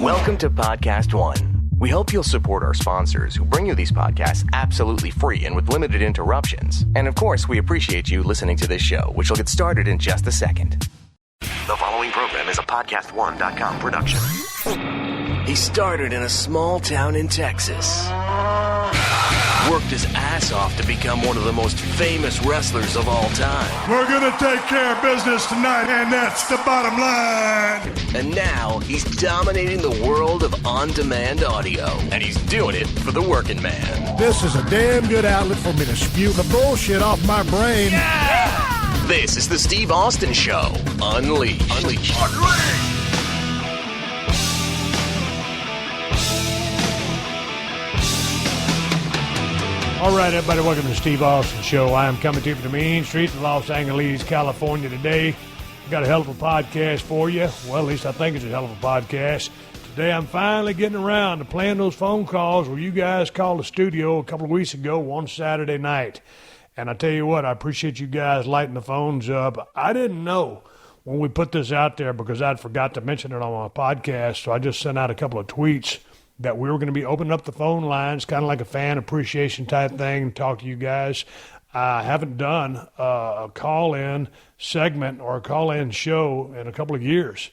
Welcome to PodcastOne. We hope you'll support our sponsors who bring you these podcasts absolutely free and with limited interruptions. And of course, we appreciate you listening to this show, which will get started in just a second. The following program is a PodcastOne.com production. He started in a small town in Texas. Worked his ass off to become one of the most famous wrestlers of all time. We're going to take care of business tonight, and that's the bottom line. And now he's dominating the world of on-demand audio. And he's doing it for the working man. This is a damn good outlet for me to spew the bullshit off my brain. Yeah! This is the Steve Austin Show. Unleashed. All right, everybody, welcome to the Steve Austin Show. I am coming to you from the Main Street in Los Angeles, California today. Got a hell of a podcast for you. Well, at least I think it's a hell of a podcast. Today I'm finally getting around to playing those phone calls where you guys called the studio a couple of weeks ago one Saturday night. And I tell you what, I appreciate you guys lighting the phones up. I didn't know when we put this out there because I'd forgot to mention it on my podcast, so I just sent out a couple of tweets that we were going to be opening up the phone lines, kind of like a fan appreciation type thing, talk to you guys. I haven't done a call-in segment or a call-in show in a couple of years.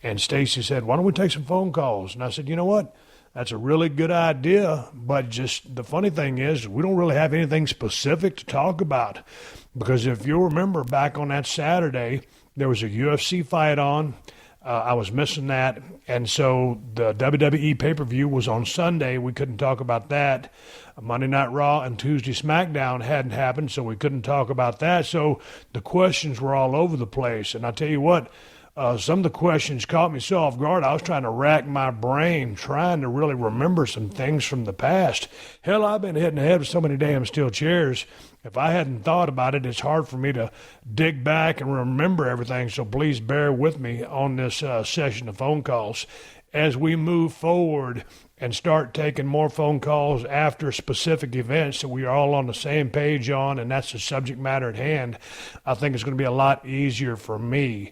And Stacy said, why don't we take some phone calls? And I said, you know what? That's a really good idea, but just the funny thing is we don't really have anything specific to talk about. Because if you'll remember back on that Saturday, there was a UFC fight on. I was missing that, and so the WWE pay-per-view was on Sunday. We couldn't talk about that. Monday Night Raw and Tuesday Smackdown hadn't happened, so we couldn't talk about that. So the questions were all over the place, and I tell you what, some of the questions caught me so off guard. I was trying to rack my brain, trying to really remember some things from the past. Hell, I've been hitting the head with so many damn steel chairs. If I hadn't thought about it, it's hard for me to dig back and remember everything. So please bear with me on this session of phone calls as we move forward and start taking more phone calls after specific events that we are all on the same page on, and that's the subject matter at hand. I think it's going to be a lot easier for me.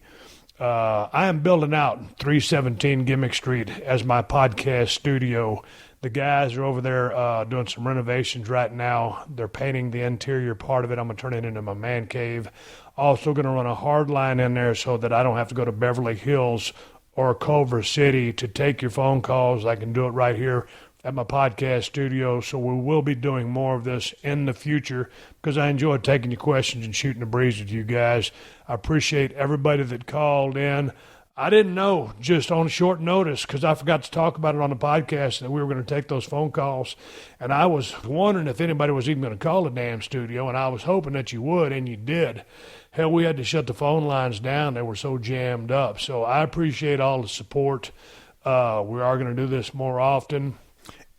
I am building out 317 Gimmick Street as my podcast studio. The guys are over there doing some renovations right now. They're painting the interior part of it. I'm going to turn it into my man cave. Also going to run a hard line in there so that I don't have to go to Beverly Hills or Culver City to take your phone calls. I can do it right here at my podcast studio. So we will be doing more of this in the future because I enjoy taking your questions and shooting the breeze with you guys. I appreciate everybody that called in. I didn't know just on short notice because I forgot to talk about it on the podcast that we were going to take those phone calls. And I was wondering if anybody was even going to call the damn studio, and I was hoping that you would, and you did. Hell, we had to shut the phone lines down. They were so jammed up. So I appreciate all the support. We are going to do this more often.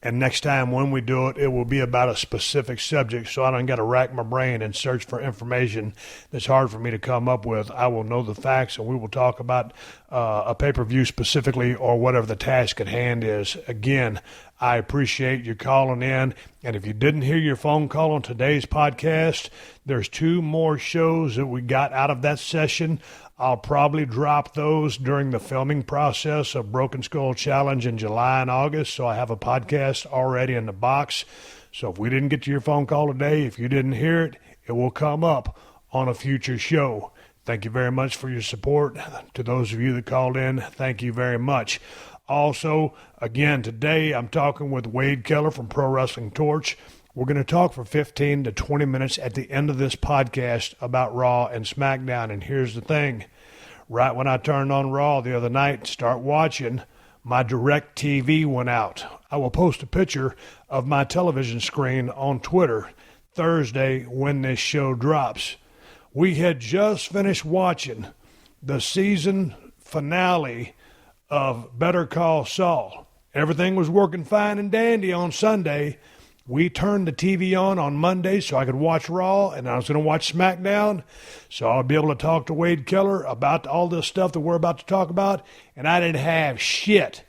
And next time when we do it, it will be about a specific subject, so I don't got to rack my brain and search for information that's hard for me to come up with. I will know the facts, and we will talk about a pay-per-view specifically or whatever the task at hand is. Again, I appreciate you calling in. And if you didn't hear your phone call on today's podcast, there's 2 more shows that we got out of that session. I'll probably drop those during the filming process of Broken Skull Challenge in July and August, so I have a podcast already in the box. So if we didn't get to your phone call today, if you didn't hear it, it will come up on a future show. Thank you very much for your support. To those of you that called in, thank you very much. Also, again, today I'm talking with Wade Keller from Pro Wrestling Torch. We're going to talk for 15 to 20 minutes at the end of this podcast about Raw and Smackdown. And here's the thing. Right when I turned on Raw the other night to start watching, my direct TV went out. I will post a picture of my television screen on Twitter Thursday when this show drops. We had just finished watching the season finale of Better Call Saul. Everything was working fine and dandy on Sunday. We turned the TV on Monday so I could watch Raw, and I was going to watch SmackDown, so I'll be able to talk to Wade Keller about all this stuff that we're about to talk about, and I didn't have shit.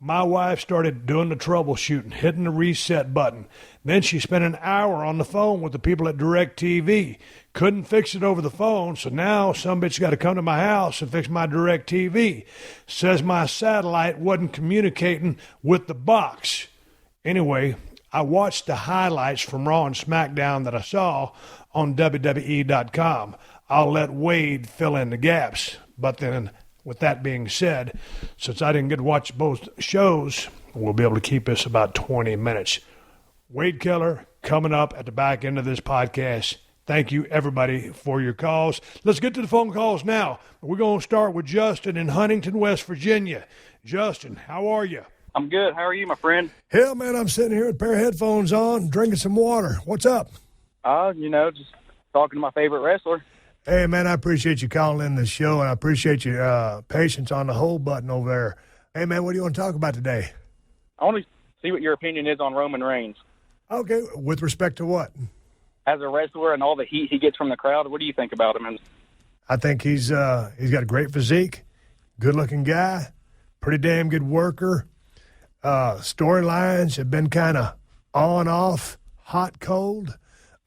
My wife started doing the troubleshooting, hitting the reset button. Then she spent an hour on the phone with the people at DirecTV. Couldn't fix it over the phone, so now some bitch got to come to my house and fix my DirecTV. Says my satellite wasn't communicating with the box. Anyway, I watched the highlights from Raw and Smackdown that I saw on WWE.com. I'll let Wade fill in the gaps. But then, with that being said, since I didn't get to watch both shows, we'll be able to keep this about 20 minutes. Wade Keller coming up at the back end of this podcast. Thank you, everybody, for your calls. Let's get to the phone calls now. We're going to start with Justin in Huntington, West Virginia. Justin, how are you? I'm good. How are you, my friend? Hell, man, I'm sitting here with a pair of headphones on, drinking some water. What's up? Just talking to my favorite wrestler. Hey, man, I appreciate you calling in the show, and I appreciate your patience on the hold button over there. Hey, man, what do you want to talk about today? I want to see what your opinion is on Roman Reigns. Okay, with respect to what? As a wrestler and all the heat he gets from the crowd, what do you think about him? I think he's got a great physique, good-looking guy, pretty damn good worker. Storylines have been kind of on, off, hot, cold.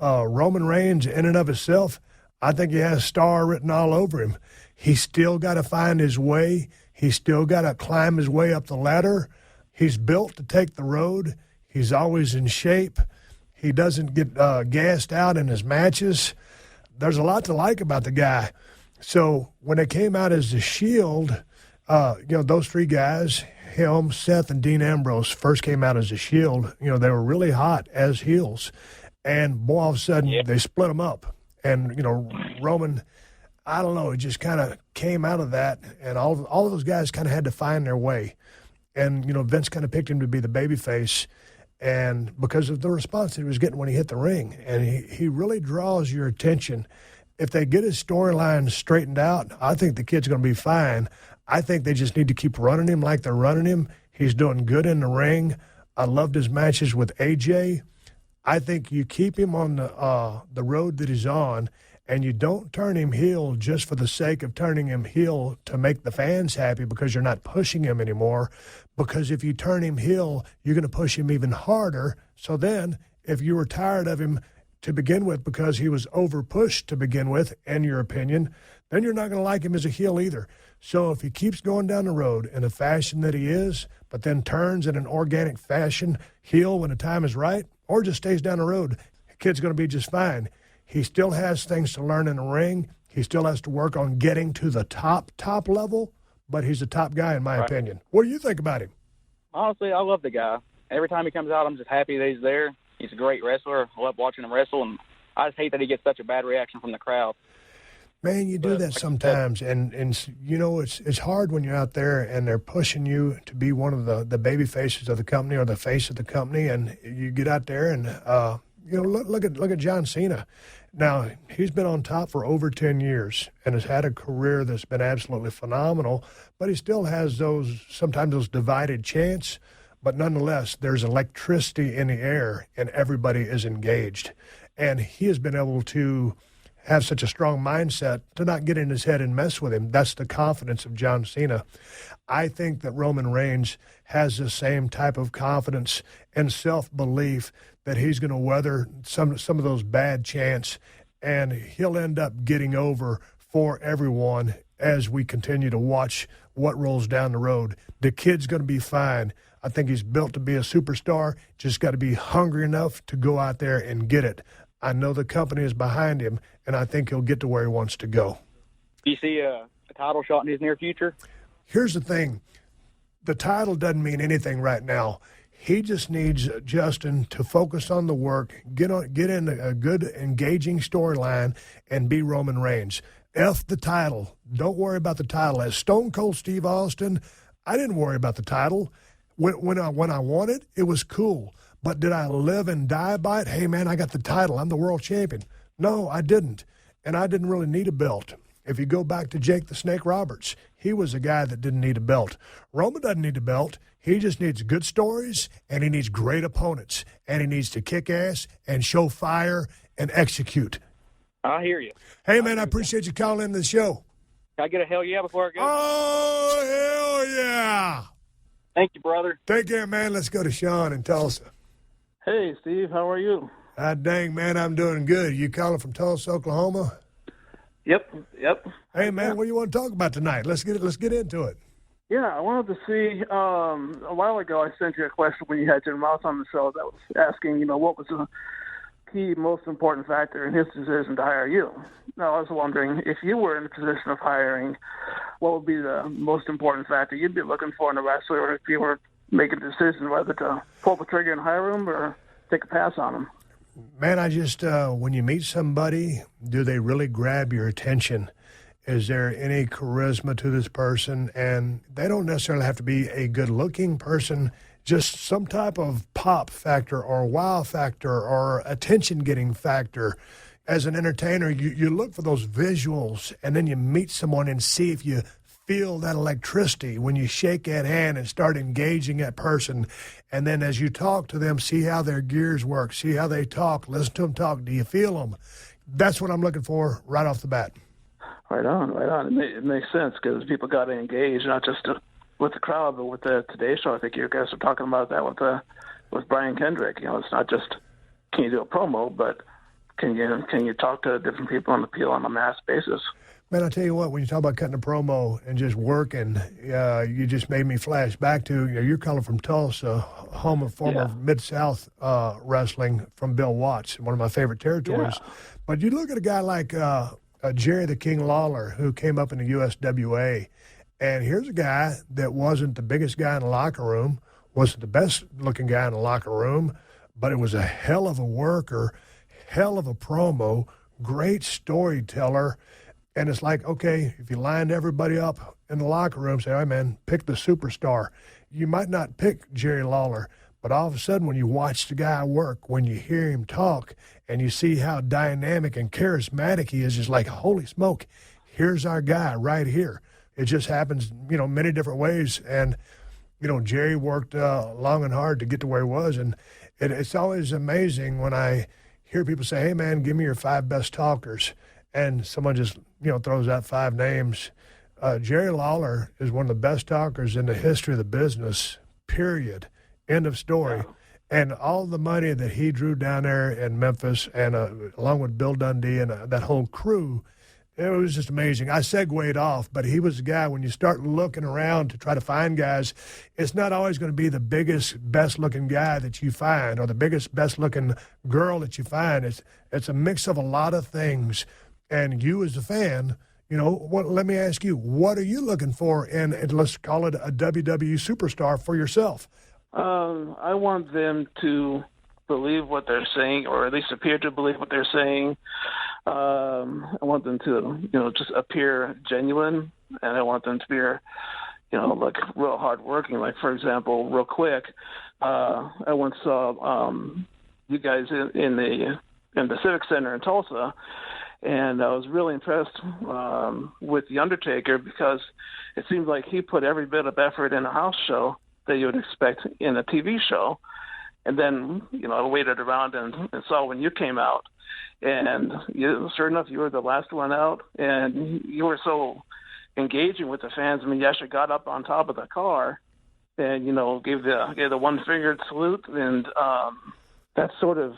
Roman Reigns, in and of himself, I think he has star written all over him. He's still got to find his way. He's still got to climb his way up the ladder. He's built to take the road. He's always in shape. He doesn't get gassed out in his matches. There's a lot to like about the guy. So when they came out as the Shield, those three guys, him, Seth, and Dean Ambrose, first came out as the Shield. They were really hot as heels. And, boy, all of a sudden, they split them up. And, Roman, I don't know, it just kind of came out of that. And all of those guys kind of had to find their way. And, Vince kind of picked him to be the babyface. And because of the response that he was getting when he hit the ring. And he really draws your attention. If they get his storyline straightened out, I think the kid's going to be fine. I think they just need to keep running him like they're running him. He's doing good in the ring. I loved his matches with AJ. I think you keep him on the road that he's on, and you don't turn him heel just for the sake of turning him heel to make the fans happy because you're not pushing him anymore. Because if you turn him heel, you're going to push him even harder. So then, if you were tired of him to begin with because he was over-pushed to begin with, in your opinion, then you're not going to like him as a heel either. So if he keeps going down the road in the fashion that he is, but then turns in an organic fashion heel when the time is right, or just stays down the road, the kid's going to be just fine. He still has things to learn in the ring. He still has to work on getting to the top level, but he's a top guy in my opinion. What do you think about him? Honestly, I love the guy. Every time he comes out, I'm just happy that he's there. He's a great wrestler. I love watching him wrestle, and I just hate that he gets such a bad reaction from the crowd. Man, you do that sometimes, and it's hard when you're out there and they're pushing you to be one of the baby faces of the company or the face of the company, and you get out there and look at John Cena. Now, he's been on top for over 10 years and has had a career that's been absolutely phenomenal, but he still has sometimes those divided chants, but nonetheless, there's electricity in the air and everybody is engaged. And he has been able to have such a strong mindset to not get in his head and mess with him. That's the confidence of John Cena. I think that Roman Reigns has the same type of confidence and self-belief that he's going to weather some of those bad chants, and he'll end up getting over for everyone as we continue to watch what rolls down the road. The kid's going to be fine. I think he's built to be a superstar, just got to be hungry enough to go out there and get it. I know the company is behind him, and I think he'll get to where he wants to go. Do you see a title shot in his near future? Here's the thing. The title doesn't mean anything right now. He just needs Justin to focus on the work, get in a good, engaging storyline, and be Roman Reigns. F the title. Don't worry about the title. As Stone Cold Steve Austin, I didn't worry about the title. When I won it, it was cool. But did I live and die by it? Hey, man, I got the title. I'm the world champion. No, I didn't. And I didn't really need a belt. If you go back to Jake the Snake Roberts, he was a guy that didn't need a belt. Roman doesn't need a belt. He just needs good stories, and he needs great opponents. And he needs to kick ass and show fire and execute. I hear you. Hey, man, I appreciate you calling in the show. Can I get a hell yeah before I go? Oh, hell yeah. Thank you, brother. Take care, man. Let's go to Sean in Tulsa. Hey, Steve, how are you? Dang, man, I'm doing good. You calling from Tulsa, Oklahoma? Yep. Hey, man, what do you want to talk about tonight? Let's get into it. Yeah, I wanted to see, a while ago I sent you a question when you had Jim Ross on the show that was asking, what was the key, most important factor in his decision to hire you. Now, I was wondering, if you were in the position of hiring, what would be the most important factor you'd be looking for in a wrestler, or if you were making a decision whether to pull the trigger and hire him or take a pass on him? Man, I just, when you meet somebody, do they really grab your attention? Is there any charisma to this person? And they don't necessarily have to be a good-looking person, just some type of pop factor or wow factor or attention-getting factor. As an entertainer, you look for those visuals, and then you meet someone and see if you feel that electricity when you shake that hand and start engaging that person. And then as you talk to them, see how their gears work, see how they talk, listen to them talk. Do you feel them? That's what I'm looking for right off the bat. Right on. It makes sense because people got to engage, not just with the crowd, but with the Today Show. I think you guys are talking about that with Brian Kendrick. It's not just can you do a promo, but can you talk to different people and appeal on a mass basis? Man, I tell you what, when you talk about cutting a promo and just working, you just made me flash back to, you're calling from Tulsa, home of former Mid-South wrestling from Bill Watts, one of my favorite territories. Yeah. But you look at a guy like Jerry the King Lawler, who came up in the USWA, and here's a guy that wasn't the biggest guy in the locker room, wasn't the best-looking guy in the locker room, but it was a hell of a worker, hell of a promo, great storyteller. And it's like, okay, if you line everybody up in the locker room, say, all right, man, pick the superstar. You might not pick Jerry Lawler, but all of a sudden when you watch the guy work, when you hear him talk, and you see how dynamic and charismatic he is, it's like, holy smoke, here's our guy right here. It just happens, many different ways. And, Jerry worked long and hard to get to where he was. And it's always amazing when I hear people say, hey, man, give me your 5 best talkers. And someone just, throws out 5 names. Jerry Lawler is one of the best talkers in the history of the business, period. End of story. Yeah. And all the money that he drew down there in Memphis and along with Bill Dundee and that whole crew, it was just amazing. I segued off, but he was the guy, when you start looking around to try to find guys, it's not always going to be the biggest, best-looking guy that you find or the biggest, best-looking girl that you find. It's a mix of a lot of things. And you as a fan, let me ask you, what are you looking for in, let's call it a WWE superstar for yourself? I want them to believe what they're saying, or at least appear to believe what they're saying. I want them to, just appear genuine, and I want them to be, like real hardworking. Like, for example, real quick, I once saw you guys in the Civic Center in Tulsa. And I was really impressed with The Undertaker because it seemed like he put every bit of effort in a house show that you would expect in a TV show. And then, I waited around and saw when you came out. And sure enough, you were the last one out. And you were so engaging with the fans. I mean, you actually got up on top of the car and, gave the one-fingered salute. And that sort of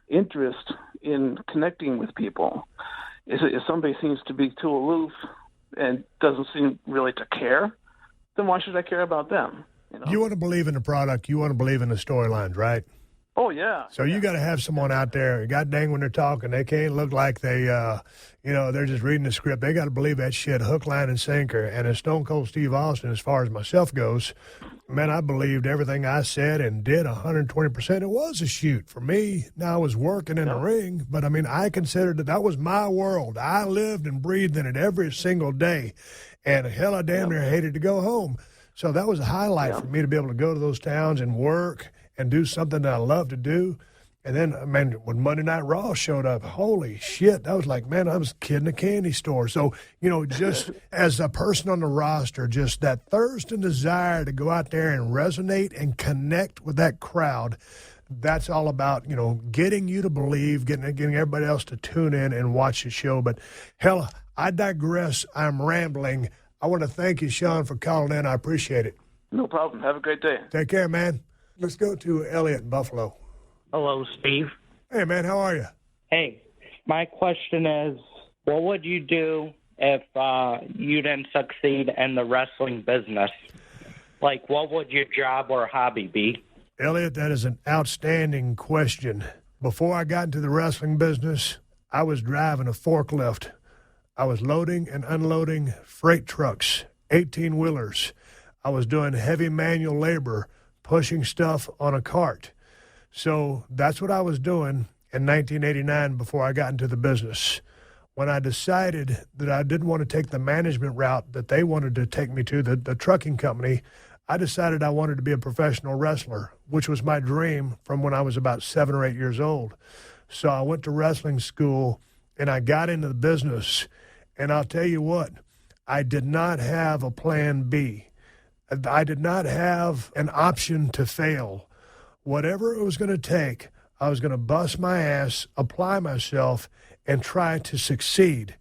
interest in connecting with people. If somebody seems to be too aloof and doesn't seem really to care, then why should I care about them? You want to believe in the product. You want to believe in the storylines, right? Oh, yeah. So you got to have someone out there, god dang, when they're talking, they can't look like they, they're just reading the script. They got to believe that shit, hook, line, and sinker. And as Stone Cold Steve Austin, as far as myself goes, man, I believed everything I said and did 120%. It was a shoot. For me, now I was working in the ring, but, I considered that was my world. I lived and breathed in it every single day. And hell, I damn near hated to go home. So that was a highlight for me to be able to go to those towns and work and do something that I love to do. And then, when Monday Night Raw showed up, holy shit, that was like, man, I was a kid in a candy store. So, just as a person on the roster, just that thirst and desire to go out there and resonate and connect with that crowd, that's all about, getting you to believe, getting everybody else to tune in and watch the show. But, hell, I digress. I'm rambling. I want to thank you, Sean, for calling in. I appreciate it. No problem. Have a great day. Take care, man. Let's go to Elliot in Buffalo. Hello, Steve. Hey, man, how are you? Hey, my question is, what would you do if you didn't succeed in the wrestling business? Like, what would your job or hobby be? Elliot, that is an outstanding question. Before I got into the wrestling business, I was driving a forklift. I was loading and unloading freight trucks, 18-wheelers. I was doing heavy manual labor, pushing stuff on a cart. So that's what I was doing in 1989 before I got into the business. When I decided that I didn't want to take the management route that they wanted to take me to, the trucking company, I decided I wanted to be a professional wrestler, which was my dream from when I was about 7 or 8 years old. So I went to wrestling school, and I got into the business. And I'll tell you what, I did not have a plan B. I did not have an option to fail. Whatever it was going to take, I was going to bust my ass, apply myself, and try to succeed.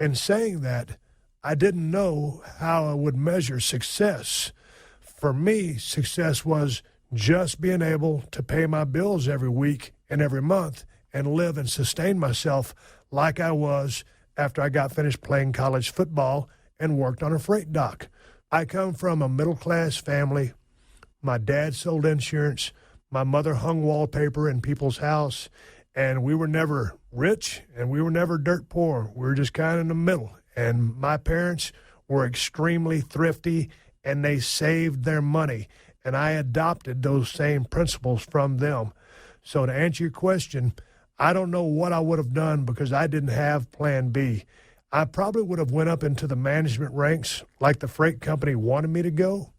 In saying that, I didn't know how I would measure success. For me, success was just being able to pay my bills every week and every month and live and sustain myself like I was after I got finished playing college football and worked on a freight dock. I come from a middle-class family. My dad sold insurance. My mother hung wallpaper in people's house, and we were never rich and we were never dirt poor. We were just kind of in the middle. And my parents were extremely thrifty, and they saved their money. And I adopted those same principles from them. So to answer your question, I don't know what I would have done because I didn't have plan B. I probably would have went up into the management ranks like the freight company wanted me to go.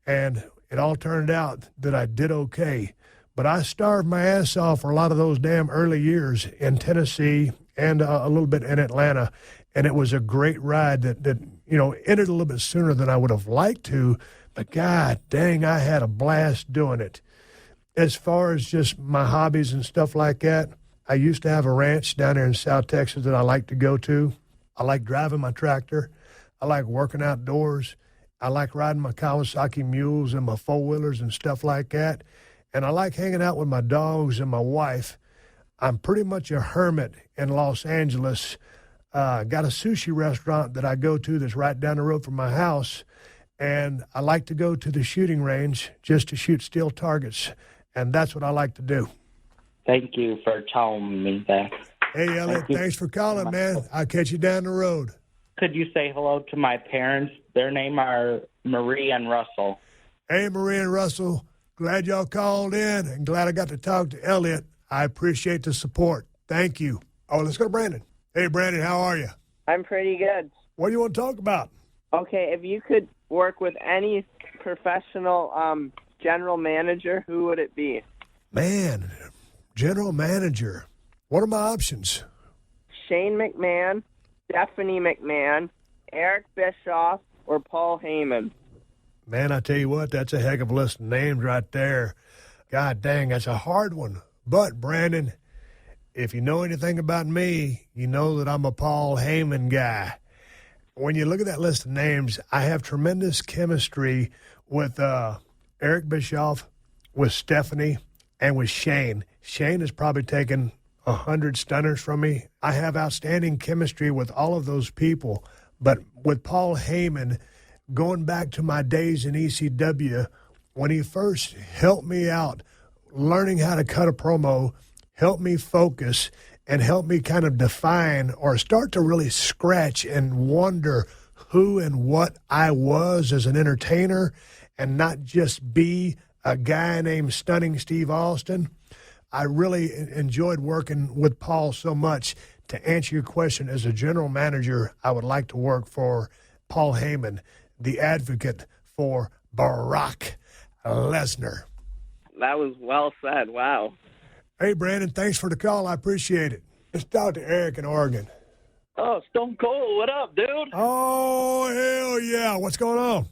And it all turned out that I did okay. But I starved my ass off for a lot of those damn early years in Tennessee and a little bit in Atlanta. And it was a great ride that ended a little bit sooner than I would have liked to. But God dang, I had a blast doing it. As far as just my hobbies and stuff like that, I used to have a ranch down there in South Texas that I like to go to. I like driving my tractor. I like working outdoors. I like riding my Kawasaki mules and my four-wheelers and stuff like that. And I like hanging out with my dogs and my wife. I'm pretty much a hermit in Los Angeles. Got a sushi restaurant that I go to that's right down the road from my house. And I like to go to the shooting range just to shoot steel targets. And that's what I like to do. Thank you for telling me that. Hey, Elliot, thanks for calling, man. I'll catch you down the road. Could you say hello to my parents? Their name are Marie and Russell. Hey, Marie and Russell. Glad y'all called in and glad I got to talk to Elliot. I appreciate the support. Thank you. Oh, let's go to Brandon. Hey, Brandon, how are you? I'm pretty good. What do you want to talk about? Okay, if you could work with any professional general manager, who would it be? Man, general manager. What are my options? Shane McMahon, Stephanie McMahon, Eric Bischoff, or Paul Heyman? Man, I tell you what, that's a heck of a list of names right there. God dang, that's a hard one. But, Brandon, if you know anything about me, you know that I'm a Paul Heyman guy. When you look at that list of names, I have tremendous chemistry with Eric Bischoff, with Stephanie, and with Shane. Shane has probably taken 100 stunners from me. I have outstanding chemistry with all of those people. But with Paul Heyman, going back to my days in ECW, when he first helped me out, learning how to cut a promo, helped me focus, and helped me kind of define or start to really scratch and wonder who and what I was as an entertainer and not just be a guy named Stunning Steve Austin. I really enjoyed working with Paul so much. To answer your question, as a general manager, I would like to work for Paul Heyman, the advocate for Brock Lesnar. That was well said. Wow. Hey, Brandon, thanks for the call. I appreciate it. Let's talk to Eric in Oregon. Oh, Stone Cold, what up, dude? Oh, hell yeah. What's going on?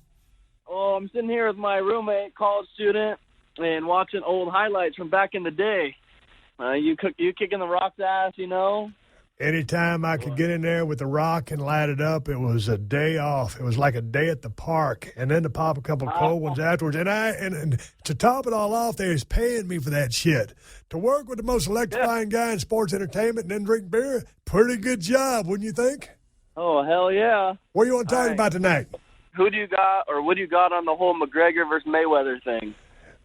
Oh, I'm sitting here with my roommate, college student, and watching old highlights from back in the day. You kicking the Rock's ass, you know? Anytime I could get in there with the rock and light it up, it was a day off. It was like a day at the park, and then to pop a couple of cold ones afterwards. And to top it all off, they was paying me for that shit. To work with the most electrifying guy in sports entertainment and then drink beer, pretty good job, wouldn't you think? Oh, hell yeah. What do you want to talk about tonight? Who do you got, or what do you got on the whole McGregor versus Mayweather thing?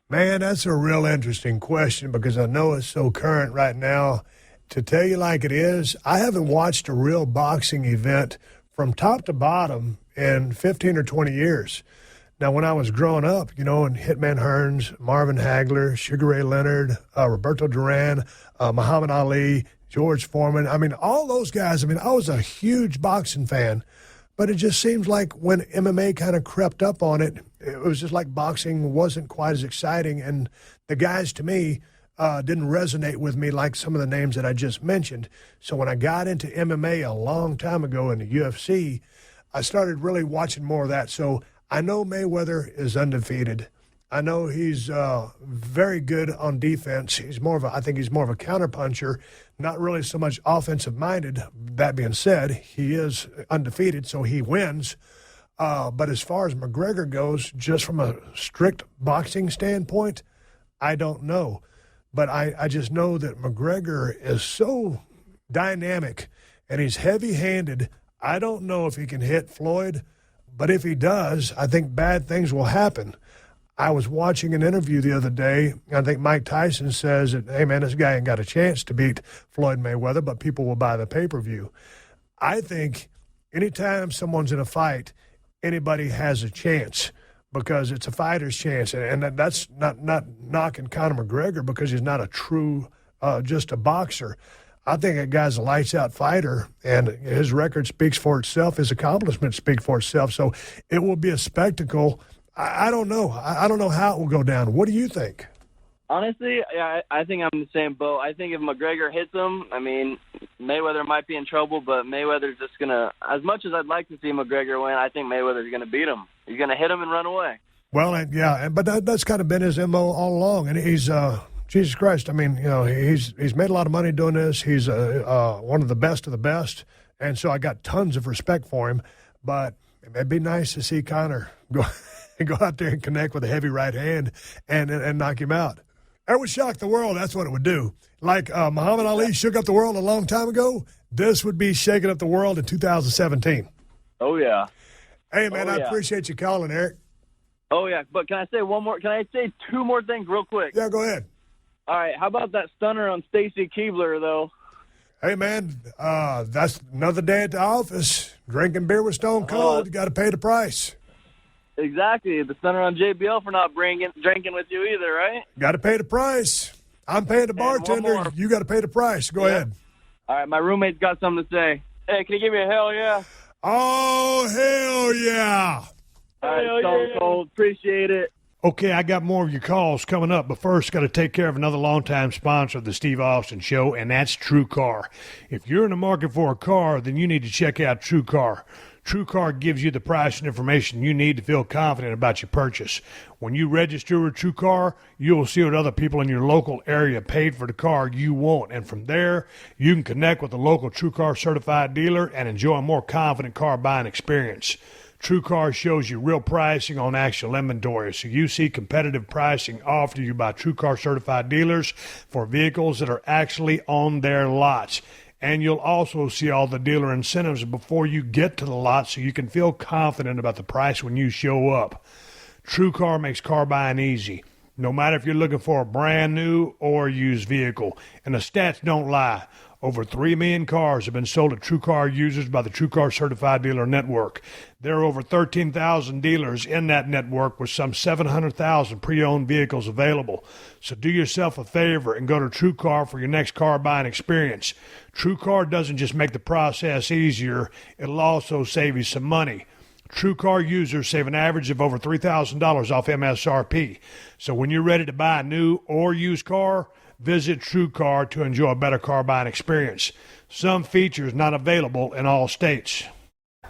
Man, that's a real interesting question because I know it's so current right now. To tell you like it is, I haven't watched a real boxing event from top to bottom in 15 or 20 years. Now, when I was growing up, and Hitman Hearns, Marvin Hagler, Sugar Ray Leonard, Roberto Duran, Muhammad Ali, George Foreman, all those guys, I was a huge boxing fan. But it just seems like when MMA kind of crept up on it, it was just like boxing wasn't quite as exciting. And the guys, to me, didn't resonate with me like some of the names that I just mentioned. So when I got into MMA a long time ago in the UFC, I started really watching more of that. So I know Mayweather is undefeated. I know he's very good on defense. I think he's more of a counterpuncher, not really so much offensive-minded. That being said, he is undefeated, so he wins. But as far as McGregor goes, just from a strict boxing standpoint, I don't know. But I just know that McGregor is so dynamic and he's heavy-handed. I don't know if he can hit Floyd, but if he does, I think bad things will happen. I was watching an interview the other day. I think Mike Tyson says that, hey, man, this guy ain't got a chance to beat Floyd Mayweather, but people will buy the pay-per-view. I think anytime someone's in a fight, anybody has a chance because it's a fighter's chance. And that's not knocking Conor McGregor because he's not a true just a boxer. I think that guy's a lights-out fighter, and his record speaks for itself. His accomplishments speak for itself. So it will be a spectacle. I don't know. I don't know how it will go down. What do you think? Honestly, I think I'm in the same boat. I think if McGregor hits him, Mayweather might be in trouble, but Mayweather's just going to, as much as I'd like to see McGregor win, I think Mayweather's going to beat him. He's going to hit him and run away. Well, yeah, but that's kind of been his MO all along, and he's Jesus Christ. He's made a lot of money doing this. He's one of the best, and so I got tons of respect for him. But it'd be nice to see Conor go out there and connect with a heavy right hand and knock him out. That would shock the world. That's what it would do. Like Muhammad Ali shook up the world a long time ago, this would be shaking up the world in 2017. Oh, yeah. Hey, man, I appreciate you calling, Eric. Oh, yeah. But can I say two more things real quick? Yeah, go ahead. All right. How about that stunner on Stacy Keibler, though? Hey, man, that's another day at the office. Drinking beer with Stone Cold, you got to pay the price. Exactly. The stunner on JBL for not drinking with you either, right? Got to pay the price. I'm paying the bartender. You got to pay the price. Go ahead. All right. My roommate's got something to say. Hey, can you give me a hell yeah? Oh, hell yeah. All right, Stone Cold. Appreciate it. Okay, I got more of your calls coming up, but first got to take care of another longtime sponsor of the Steve Austin Show, and that's TrueCar. If you're in the market for a car, then you need to check out TrueCar. TrueCar gives you the price and information you need to feel confident about your purchase. When you register with TrueCar, you'll see what other people in your local area paid for the car you want, and from there, you can connect with a local TrueCar certified dealer and enjoy a more confident car buying experience. TrueCar shows you real pricing on actual inventory, so you see competitive pricing offered to you by TrueCar certified dealers for vehicles that are actually on their lots. And you'll also see all the dealer incentives before you get to the lot so you can feel confident about the price when you show up. TrueCar makes car buying easy, no matter if you're looking for a brand new or used vehicle. And the stats don't lie. Over 3 million cars have been sold to TrueCar users by the TrueCar Certified Dealer Network. There are over 13,000 dealers in that network with some 700,000 pre-owned vehicles available. So do yourself a favor and go to TrueCar for your next car buying experience. TrueCar doesn't just make the process easier, it'll also save you some money. TrueCar users save an average of over $3,000 off MSRP. So when you're ready to buy a new or used car, visit TrueCar to enjoy a better car buying experience. Some features not available in all states.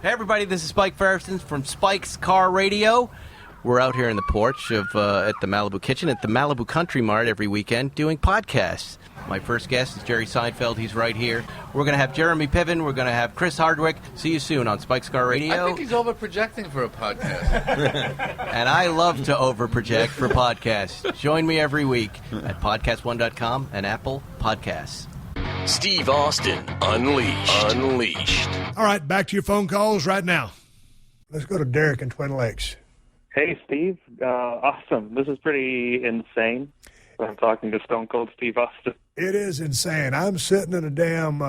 Hey everybody, this is Spike Ferguson from Spike's Car Radio. We're out here in the porch of at the Malibu Kitchen at the Malibu Country Mart every weekend doing podcasts. My first guest is Jerry Seinfeld. He's right here. We're going to have Jeremy Piven. We're going to have Chris Hardwick. See you soon on Spike's Car Radio. I think he's overprojecting for a podcast. And I love to overproject for podcasts. Join me every week at PodcastOne.com and Apple Podcasts. Steve Austin, Unleashed. All right, back to your phone calls right now. Let's go to Derek in Twin Lakes. Hey, Steve. Awesome. This is pretty insane. I'm talking to Stone Cold Steve Austin. It is insane. I'm sitting in a damn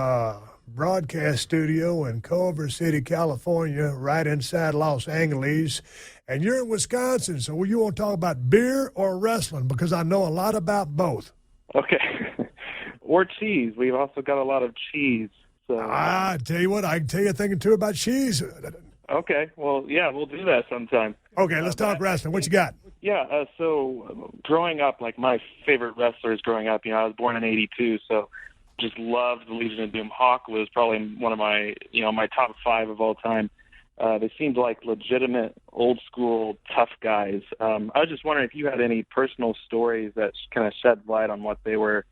broadcast studio in Culver City, California, right inside Los Angeles, and you're in Wisconsin, so you want to talk about beer or wrestling? Because I know a lot about both. Okay. Or cheese. We've also got a lot of cheese. So. I tell you what, I can tell you a thing or two about cheese. Okay. Well, yeah, we'll do that sometime. Okay, let's talk wrestling. What you got? Yeah, so growing up, like my favorite wrestlers growing up, I was born in '82, so just loved the Legion of Doom. Hawk was probably one of my, my top 5 of all time. They seemed like legitimate, old-school, tough guys. I was just wondering if you had any personal stories that kind of shed light on what they were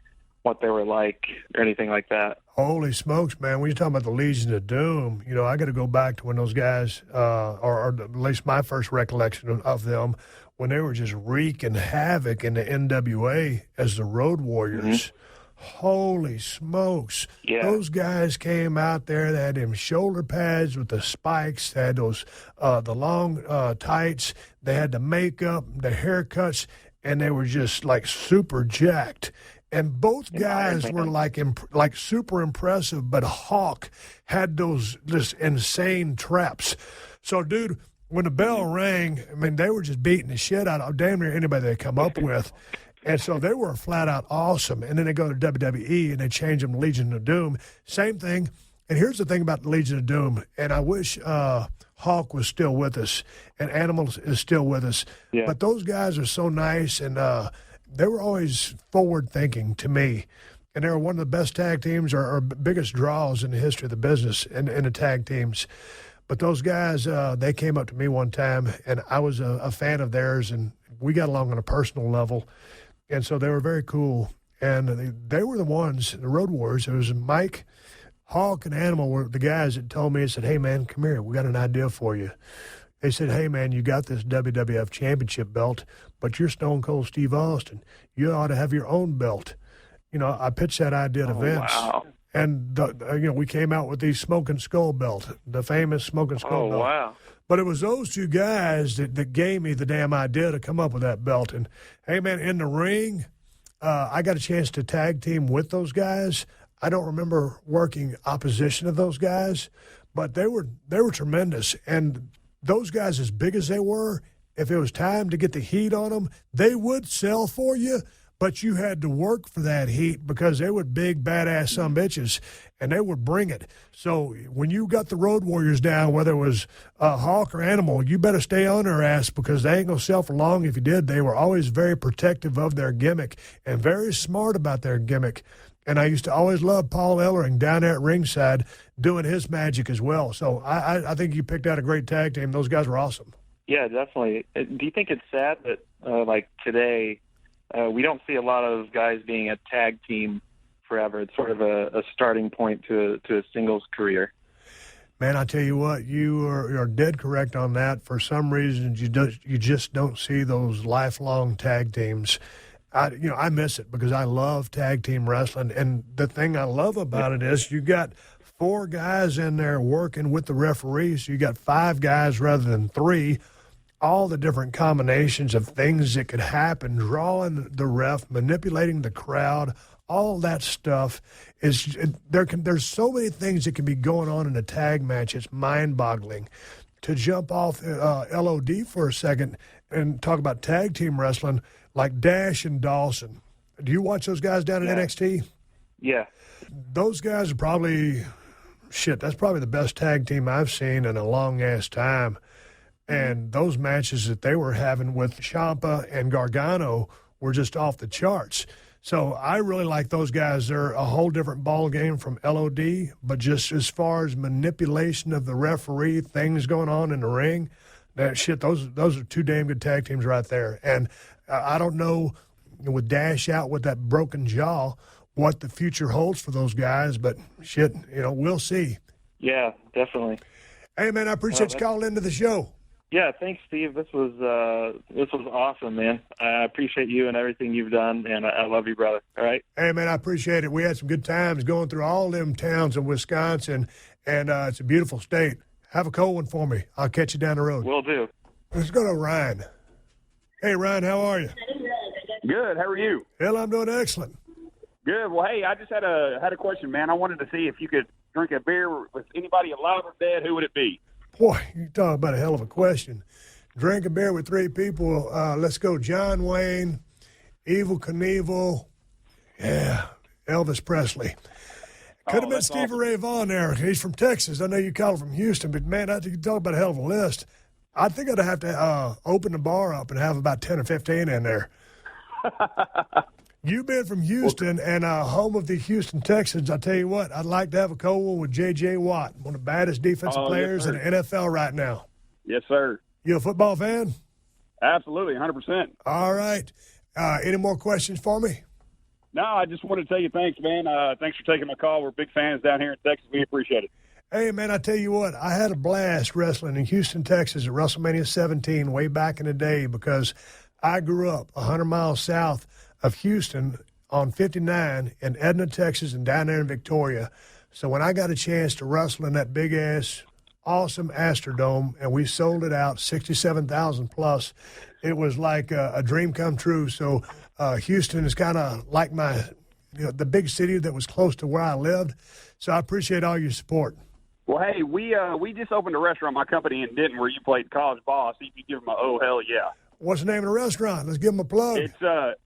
like or anything like that. Holy smokes, man. When you're talking about the Legion of Doom, I got to go back to when those guys, or at least my first recollection of them, when they were just wreaking havoc in the NWA as the Road Warriors. Mm-hmm. Holy smokes. Yeah. Those guys came out there. They had them shoulder pads with the spikes. They had those, the long tights. They had the makeup, the haircuts, and they were just like super jacked. And both guys were like super impressive, but Hawk had those just insane traps. So, dude, when the bell rang, they were just beating the shit out of damn near anybody they come up with. And so they were flat out awesome. And then they go to WWE and they change them to Legion of Doom. Same thing. And here's the thing about the Legion of Doom. And I wish Hawk was still with us and Animal is still with us. Yeah. But those guys are so nice and they were always forward-thinking to me, and they were one of the best tag teams or biggest draws in the history of the business in the tag teams. But those guys, they came up to me one time, and I was a fan of theirs, and we got along on a personal level, and so they were very cool. And they were the ones, the Road Warriors. It was Mike, Hawk, and Animal were the guys that told me, said, hey, man, come here. We got an idea for you. They said, hey, man, you got this WWF championship belt, but you're Stone Cold Steve Austin. You ought to have your own belt. I pitched that idea to Vince. Wow. And, we came out with the Smoking Skull belt, the famous Smoking Skull belt. Oh, wow. But it was those two guys that gave me the damn idea to come up with that belt. And, hey, man, in the ring, I got a chance to tag team with those guys. I don't remember working opposition of those guys, but they were tremendous. And those guys, as big as they were, if it was time to get the heat on them, they would sell for you, but you had to work for that heat because they were big, badass sumbitches, and they would bring it. So when you got the Road Warriors down, whether it was Hawk or Animal, you better stay on their ass because they ain't going to sell for long. If you did, they were always very protective of their gimmick and very smart about their gimmick. And I used to always love Paul Ellering down there at ringside doing his magic as well. So I think you picked out a great tag team. Those guys were awesome. Yeah, definitely. Do you think it's sad that, today, we don't see a lot of guys being a tag team forever? It's sort of a starting point to a singles career. Man, I tell you what, you're dead correct on that. For some reason, you just don't see those lifelong tag teams. I miss it because I love tag team wrestling. And the thing I love about it is you got 4 guys in there working with the referees. So you got 5 guys rather than 3. All the different combinations of things that could happen, drawing the ref, manipulating the crowd, all that stuff there's so many things that can be going on in a tag match. It's mind-boggling. To jump off LOD for a second and talk about tag team wrestling, like Dash and Dawson. Do you watch those guys down at NXT? Yeah. Those guys are probably, that's probably the best tag team I've seen in a long-ass time. And those matches that they were having with Ciampa and Gargano were just off the charts. So I really like those guys. They're a whole different ball game from LOD, but just as far as manipulation of the referee, things going on in the ring, those are 2 damn good tag teams right there. And I don't know, with Dash out with that broken jaw, what the future holds for those guys. But shit, we'll see. Yeah, definitely. Hey, man, I appreciate you calling into the show. Yeah, thanks, Steve. This was awesome, man. I appreciate you and everything you've done, and I love you, brother. All right? Hey, man, I appreciate it. We had some good times going through all them towns in Wisconsin, and it's a beautiful state. Have a cold one for me. I'll catch you down the road. Will do. Let's go to Ryan. Hey, Ryan, how are you? Good. How are you? Hell, I'm doing excellent. Good. Well, hey, I just had a question, man. I wanted to see if you could drink a beer with anybody alive or dead. Who would it be? Boy, you talk about a hell of a question. Drink a beer with three people. Let's go John Wayne, Evel Knievel, Elvis Presley. Could have been Stevie Ray Vaughan there. He's from Texas. I know you call him from Houston, but, man, I think you talk about a hell of a list. I think I'd have to open the bar up and have about 10 or 15 in there. You've been from Houston and home of the Houston Texans. I tell you what, I'd like to have a cold one with J.J. Watt, one of the baddest defensive players in the NFL right now. Yes, sir. You a football fan? Absolutely, 100%. All right. Any more questions for me? No, I just wanted to tell you thanks, man. Thanks for taking my call. We're big fans down here in Texas. We appreciate it. Hey, man, I tell you what, I had a blast wrestling in Houston, Texas at WrestleMania 17 way back in the day because I grew up 100 miles south of Houston on 59 in Edna, Texas, and down there in Victoria. So when I got a chance to wrestle in that big-ass, awesome Astrodome, and we sold it out, 67,000 plus, it was like a dream come true. So Houston is kind of like the big city that was close to where I lived. So I appreciate all your support. Well, hey, we just opened a restaurant, my company in Denton, where you played college ball. See if you give them a oh hell yeah. What's the name of the restaurant? Let's give them a plug.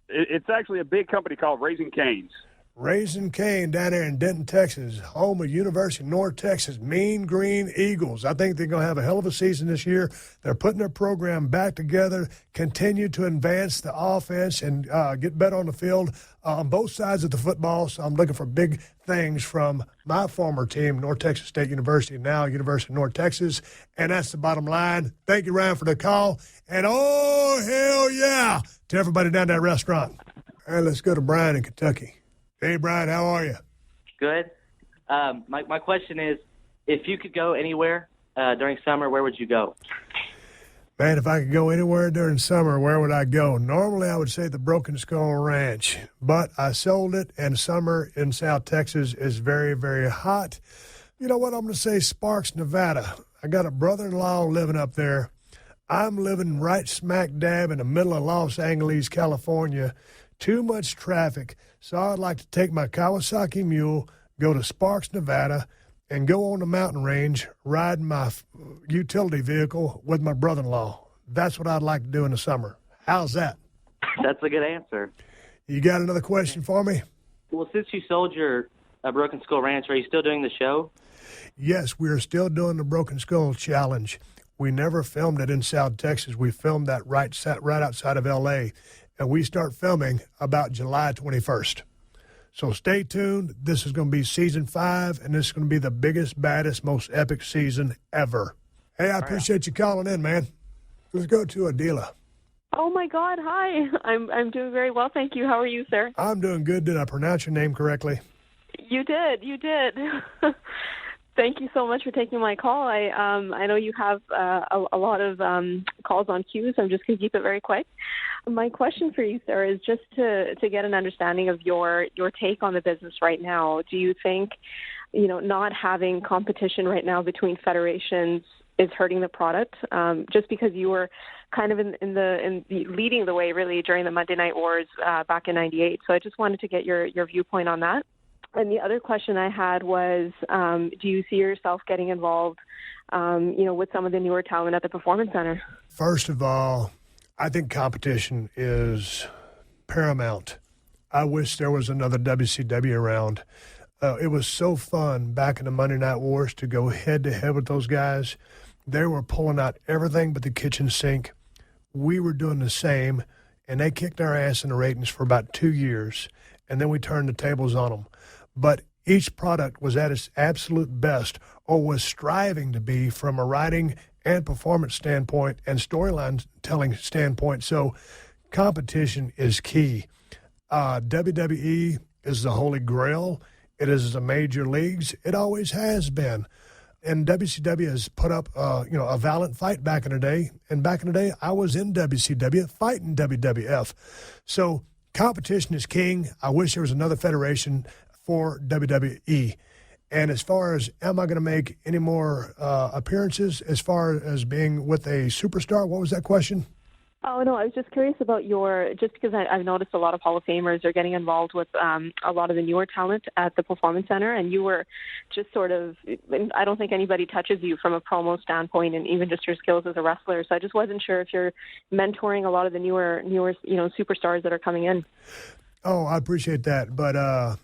It's actually a big company called Raising Cane's. Raising Cane down there in Denton, Texas, home of University of North Texas, Mean Green Eagles. I think they're going to have a hell of a season this year. They're putting their program back together, continue to advance the offense, and get better on the field on both sides of the football. So I'm looking for big things from my former team, North Texas State University, now University of North Texas. And that's the bottom line. Thank you, Ryan, for the call. And oh, hell yeah, to everybody down that restaurant. All right, let's go to Brian in Kentucky. Hey, Brian, how are you? Good. My question is, if you could go anywhere during summer, where would you go? Man, if I could go anywhere during summer, where would I go? Normally, I would say the Broken Skull Ranch, but I sold it, and summer in South Texas is very, very hot. You know what? I'm going to say Sparks, Nevada. I got a brother-in-law living up there. I'm living right smack dab in the middle of Los Angeles, California. Too much traffic. So I'd like to take my Kawasaki Mule, go to Sparks, Nevada, and go on the mountain range, riding my utility vehicle with my brother-in-law. That's what I'd like to do in the summer. How's that? That's a good answer. You got another question for me? Well, since you sold your Broken Skull Ranch, are you still doing the show? Yes, we are still doing the Broken Skull Challenge. We never filmed it in South Texas. We filmed that right outside of L.A., and we start filming about July 21st. So stay tuned. This is going to be season 5, and this is going to be the biggest, baddest, most epic season ever. Hey, I appreciate you calling in, man. Let's go to Adela. Oh, my God. Hi. I'm doing very well, thank you. How are you, sir? I'm doing good. Did I pronounce your name correctly? You did. Thank you so much for taking my call. I know you have a lot of calls on queue, so I'm just going to keep it very quick. My question for you, sir, is just to get an understanding of your take on the business right now. Do you think, not having competition right now between federations is hurting the product? Just because you were kind of in the leading the way really during the Monday Night Wars back in '98. So I just wanted to get your viewpoint on that. And the other question I had was, do you see yourself getting involved, with some of the newer talent at the Performance Center? First of all, I think competition is paramount. I wish there was another WCW around. It was so fun back in the Monday Night Wars to go head-to-head with those guys. They were pulling out everything but the kitchen sink. We were doing the same, and they kicked our ass in the ratings for about 2 years, and then we turned the tables on them. But each product was at its absolute best, or was striving to be, from a writing and performance standpoint and storyline telling standpoint. So competition is key. WWE is the holy grail. It is the major leagues. It always has been. And WCW has put up, a valiant fight back in the day. And back in the day, I was in WCW fighting WWF. So competition is king. I wish there was another federation for WWE. And as far as am I going to make any more appearances as far as being with a superstar, what was that question? Oh, no, I was just curious about just because I've noticed a lot of Hall of Famers are getting involved with a lot of the newer talent at the Performance Center, and you were just sort of, I don't think anybody touches you from a promo standpoint and even just your skills as a wrestler, so I just wasn't sure if you're mentoring a lot of the newer superstars that are coming in. Oh, I appreciate that, but I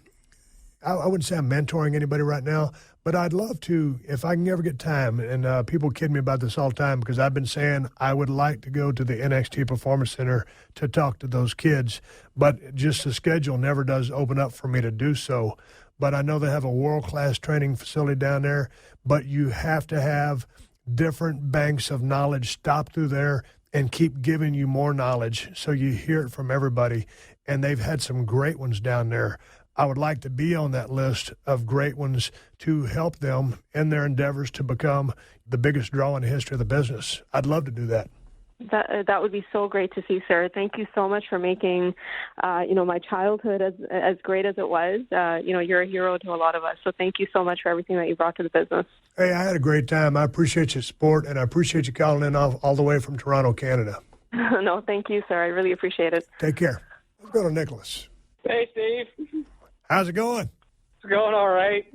wouldn't say I'm mentoring anybody right now, but I'd love to if I can ever get time. And people kid me about this all the time because I've been saying I would like to go to the NXT Performance Center to talk to those kids, but just the schedule never does open up for me to do so. But I know they have a world-class training facility down there, but you have to have different banks of knowledge stop through there and keep giving you more knowledge so you hear it from everybody. And they've had some great ones down there. I would like to be on that list of great ones to help them in their endeavors to become the biggest draw in the history of the business. I'd love to do that. That would be so great to see, sir. Thank you so much for making, my childhood as great as it was. You're a hero to a lot of us. So thank you so much for everything that you brought to the business. Hey, I had a great time. I appreciate your support, and I appreciate you calling in all the way from Toronto, Canada. No, thank you, sir. I really appreciate it. Take care. Let's go to Nicholas. Hey, Steve. How's it going? It's going all right.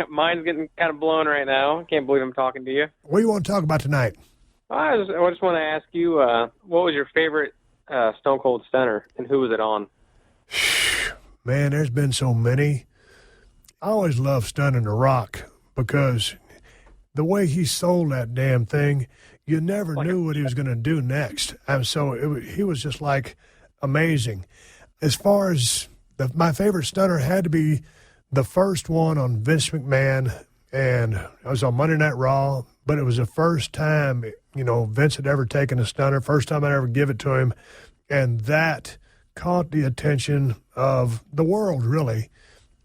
Mine's getting kind of blown right now. Can't believe I'm talking to you. What do you want to talk about tonight? I just want to ask you, what was your favorite Stone Cold Stunner, and who was it on? Man, there's been so many. I always loved Stunning the Rock because the way he sold that damn thing, you never knew what he was going to do next. And so he was just like amazing. As far as my favorite stunner had to be the first one on Vince McMahon, and it was on Monday Night Raw, but it was the first time, Vince had ever taken a stunner, first time I'd ever give it to him, and that caught the attention of the world, really.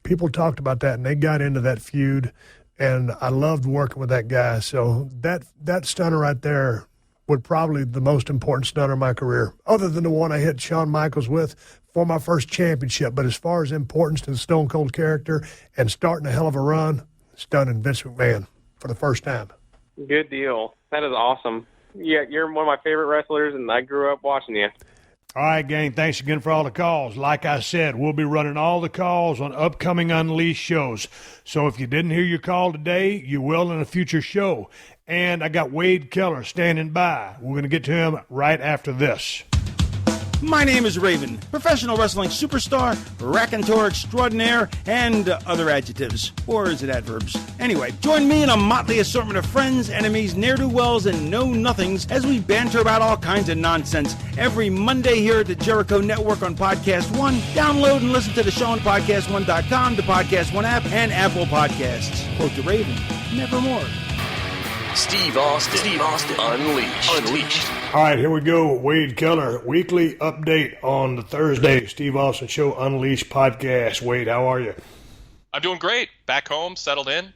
People talked about that, and they got into that feud, and I loved working with that guy. So that stunner right there would probably the most important stunner in my career, other than the one I hit Shawn Michaels with for my first championship. But as far as importance to the Stone Cold character and starting a hell of a run, stunning Vince McMahon for the first time. Good deal. That is awesome. Yeah, you're one of my favorite wrestlers, and I grew up watching you. All right, gang, thanks again for all the calls. Like I said, we'll be running all the calls on upcoming Unleashed shows. So if you didn't hear your call today, you will in a future show. And I got Wade Keller standing by. We're going to get to him right after this. My name is Raven, professional wrestling superstar, raconteur extraordinaire, and other adjectives. Or is it adverbs? Anyway, join me in a motley assortment of friends, enemies, ne'er-do-wells, and know-nothings as we banter about all kinds of nonsense every Monday here at the Jericho Network on Podcast One. Download and listen to the show on PodcastOne.com, the Podcast One app, and Apple Podcasts. Quote the Raven, nevermore. Steve Austin Unleashed. All right, here we go. Wade Keller, weekly update on the Thursday Steve Austin Show Unleashed podcast. Wade, how are you? I'm doing great. Back home, settled in.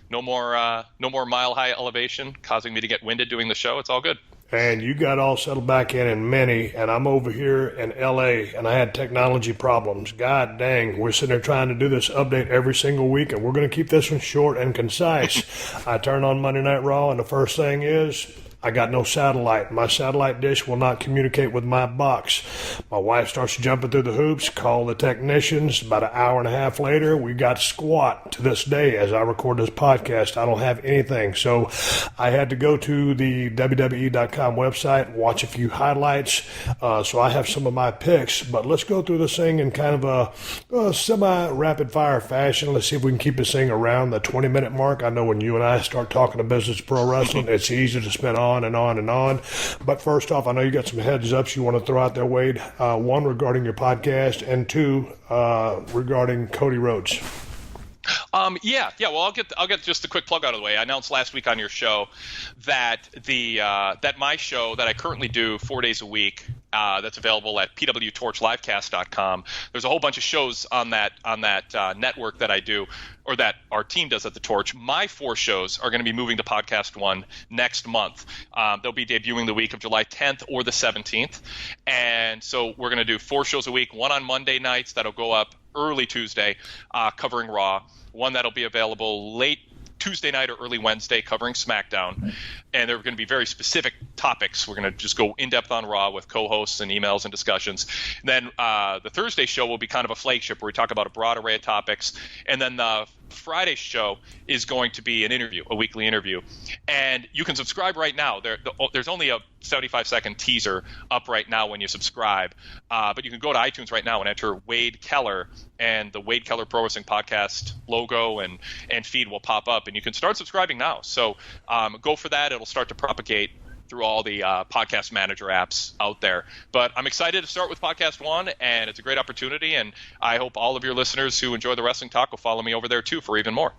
No more mile-high elevation causing me to get winded doing the show. It's all good. And you got all settled back in Minnie, and I'm over here in L.A., and I had technology problems. God dang, we're sitting there trying to do this update every single week, and we're going to keep this one short and concise. I turn on Monday Night Raw, and the first thing is I got no satellite. My satellite dish will not communicate with my box. My wife starts jumping through the hoops, call the technicians. About an hour and a half later, we got squat. To this day, as I record this podcast, I don't have anything. So I had to go to the WWE.com website, watch a few highlights. So I have some of my picks. But let's go through this thing in kind of a semi-rapid-fire fashion. Let's see if we can keep this thing around the 20-minute mark. I know when you and I start talking to business pro wrestling, it's easy to spin on and on and on. But first off, I know you got some heads ups you want to throw out there, Wade. One regarding your podcast, and two regarding Cody Rhodes. Yeah. Well, I'll get just a quick plug out of the way. I announced last week on your show that that my show that I currently do 4 days a week That's available at pwtorchlivecast.com. There's a whole bunch of shows on that network that I do, or that our team does at the Torch. My 4 shows are going to be moving to Podcast One next month. They'll be debuting the week of July 10th or the 17th. And so we're going to do 4 shows a week, one on Monday nights that'll go up early Tuesday, covering Raw, one that'll be available late Tuesday night or early Wednesday covering SmackDown, and there are going to be very specific topics. We're going to just go in-depth on Raw with co-hosts and emails and discussions. And then the Thursday show will be kind of a flagship where we talk about a broad array of topics, and then the Friday show is going to be an interview, a weekly interview. And you can subscribe right now. There's only a 75-second teaser up right now when you subscribe, but you can go to iTunes right now and enter Wade Keller, and the Wade Keller Pro Wrestling Podcast logo and feed will pop up, and you can start subscribing now. So go for that. It'll start to propagate through all the podcast manager apps out there. But I'm excited to start with Podcast One, and it's a great opportunity, and I hope all of your listeners who enjoy the wrestling talk will follow me over there too for even more.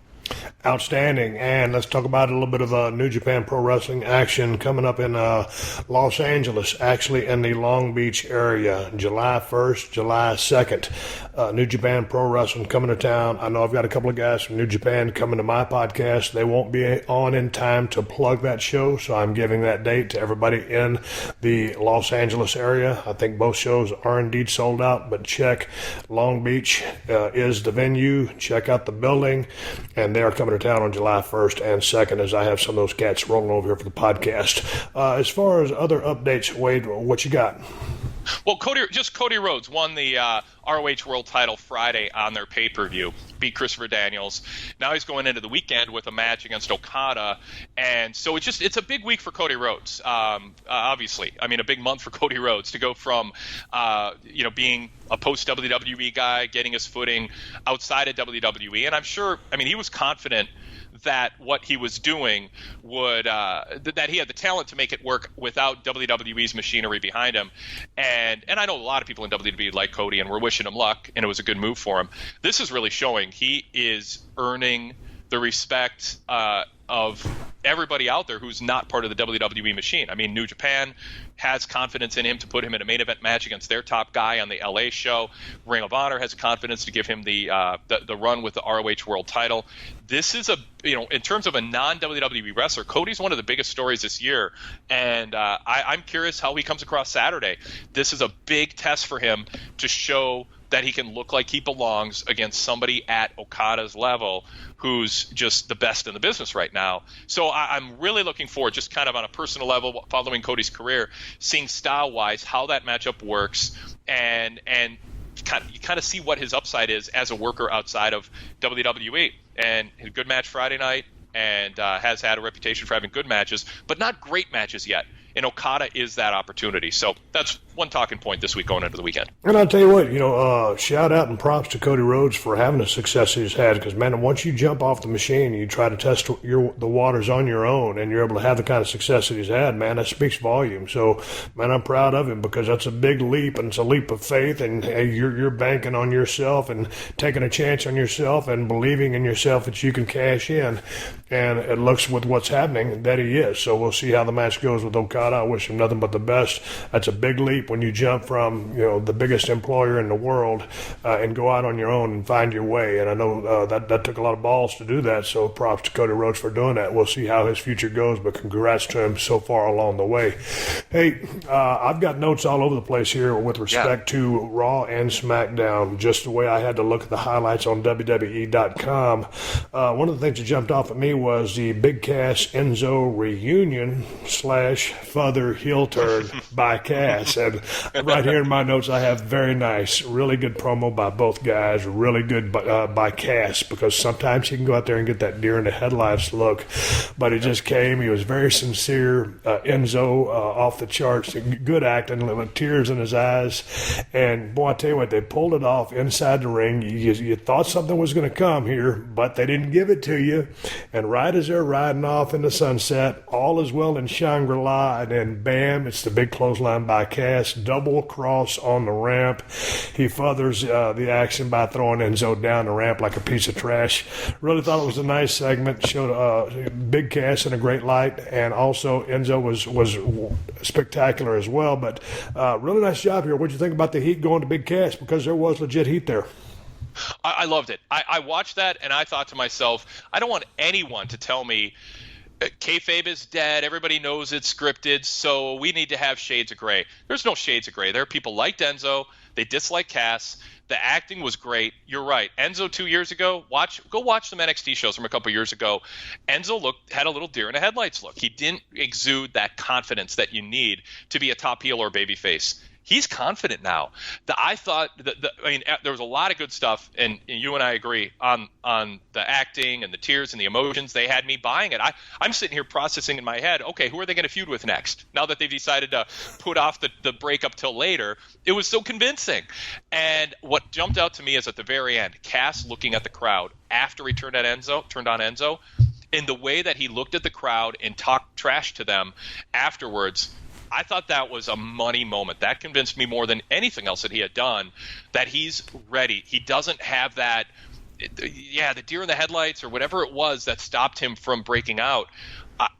Outstanding. And let's talk about a little bit of New Japan Pro Wrestling action coming up in Los Angeles, actually in the Long Beach area, July 1st, July 2nd. New Japan Pro Wrestling coming to town. I know I've got a couple of guys from New Japan coming to my podcast. They won't be on in time to plug that show, so I'm giving that date to everybody in the Los Angeles area. I think both shows are indeed sold out, but check Long Beach is the venue. Check out the building, and they are coming to town on July 1st and 2nd, as I have some of those cats rolling over here for the podcast. As far as other updates, Wade, what you got? Well, Cody Rhodes won the ROH World Title Friday on their pay-per-view, beat Christopher Daniels. Now he's going into the weekend with a match against Okada, and so it's a big week for Cody Rhodes. Obviously, I mean, a big month for Cody Rhodes to go from being a post-WWE guy, getting his footing outside of WWE, and I'm sure, I mean, he was confident that what he was doing would that he had the talent to make it work without WWE's machinery behind him, and I know a lot of people in WWE like Cody, and we're wishing him luck, and it was a good move for him. This is really showing he is earning the respect of everybody out there who's not part of the WWE machine. I mean, New Japan has confidence in him to put him in a main event match against their top guy on the LA show. Ring of Honor has confidence to give him the run with the ROH World Title. This is in terms of a non-WWE wrestler, Cody's one of the biggest stories this year, and I'm curious how he comes across Saturday. This is a big test for him to show that he can look like he belongs against somebody at Okada's level who's just the best in the business right now. So I'm really looking forward, just kind of on a personal level, following Cody's career, seeing style-wise how that matchup works, and you kind of see what his upside is as a worker outside of WWE. And a good match Friday night, and has had a reputation for having good matches, but not great matches yet. And Okada is that opportunity. So that's one talking point this week going into the weekend. And I'll tell you what, shout out and props to Cody Rhodes for having the success he's had. Because, man, once you jump off the machine and you try to test the waters on your own, and you're able to have the kind of success that he's had, man, that speaks volume. So, man, I'm proud of him, because that's a big leap, and it's a leap of faith. And hey, you're banking on yourself and taking a chance on yourself and believing in yourself that you can cash in. And it looks with what's happening that he is. So we'll see how the match goes with Okada. I wish him nothing but the best. That's a big leap when you jump from the biggest employer in the world and go out on your own and find your way. And I know that took a lot of balls to do that. So props to Cody Rhodes for doing that. We'll see how his future goes, but congrats to him so far along the way. Hey, I've got notes all over the place here with respect to Raw and SmackDown, just the way I had to look at the highlights on WWE.com. One of the things that jumped off at me was the Big Cass Enzo reunion / Father heel turn by Cass. And right here in my notes, I have very nice, really good promo by both guys, really good by Cass, because sometimes he can go out there and get that deer in the headlights look. But he just came. He was very sincere. Enzo, off the charts, good acting, with tears in his eyes. And boy, I tell you what, they pulled it off inside the ring. You thought something was going to come here, but they didn't give it to you. And right as they're riding off in the sunset, all is well in Shangri-La, and then bam, it's the big clothesline by Cass, double cross on the ramp. He furthers the action by throwing Enzo down the ramp like a piece of trash. Really thought it was a nice segment, showed Big Cass in a great light, and also Enzo was spectacular as well. But really nice job here. What'd you think about the heat going to Big Cass? Because there was legit heat there. I loved it. I watched that, and I thought to myself, I don't want anyone to tell me kayfabe is dead. Everybody knows it's scripted, so we need to have shades of gray. There's no shades of gray. There are people like Enzo. They dislike Cass. The acting was great. You're right. Enzo 2 years ago, go watch some NXT shows from a couple years ago. Enzo had a little deer in the headlights look. He didn't exude that confidence that you need to be a top heel or babyface. He's confident now. I thought there was a lot of good stuff, and you and I agree on the acting and the tears and the emotions. They had me buying it. I'm sitting here processing in my head, okay, who are they going to feud with next? Now that they've decided to put off the breakup till later, it was so convincing. And what jumped out to me is at the very end, Cass looking at the crowd after he turned on Enzo, in the way that he looked at the crowd and talked trash to them afterwards. I thought that was a money moment. That convinced me more than anything else that he had done that he's ready. He doesn't have that, the deer in the headlights or whatever it was that stopped him from breaking out.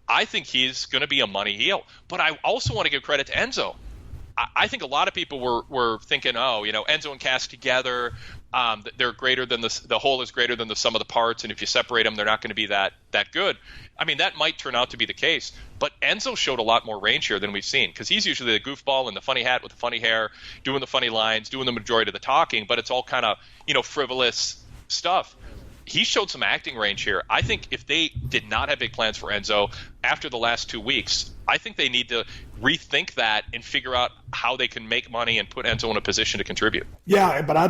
I think he's going to be a money heel. But I also want to give credit to Enzo. I think a lot of people were thinking, Enzo and Cass together, they're greater than the whole is greater than the sum of the parts, and if you separate them, they're not going to be that good. I mean, that might turn out to be the case, but Enzo showed a lot more range here than we've seen, because he's usually the goofball in the funny hat with the funny hair, doing the funny lines, doing the majority of the talking, but it's all kind of, frivolous stuff. He showed some acting range here. I think if they did not have big plans for Enzo after the last 2 weeks, I think they need to rethink that and figure out how they can make money and put Enzo in a position to contribute. Yeah, but I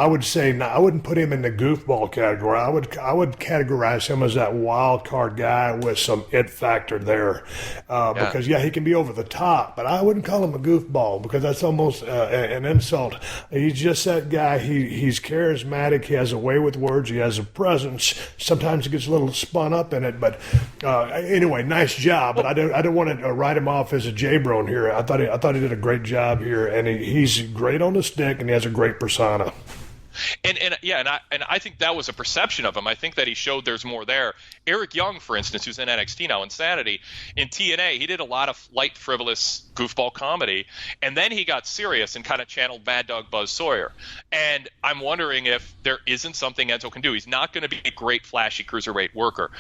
would say I wouldn't put him in the goofball category. I would categorize him as that wild card guy with some it factor there, because he can be over the top, but I wouldn't call him a goofball because that's almost an insult. He's just that guy. He's charismatic. He has a way with words. He has a presence. Sometimes he gets a little spun up in it, but anyway, nice job. But I don't want to write him off as a J-Bro here. I thought he did a great job here, and he's great on the stick, and he has a great persona. And I think that was a perception of him. I think that he showed there's more there. Eric Young, for instance, who's in NXT now, Insanity, in TNA, he did a lot of light, frivolous goofball comedy, and then he got serious and kind of channeled Mad Dog Buzz Sawyer. And I'm wondering if there isn't something Enzo can do. He's not going to be a great, flashy cruiserweight worker,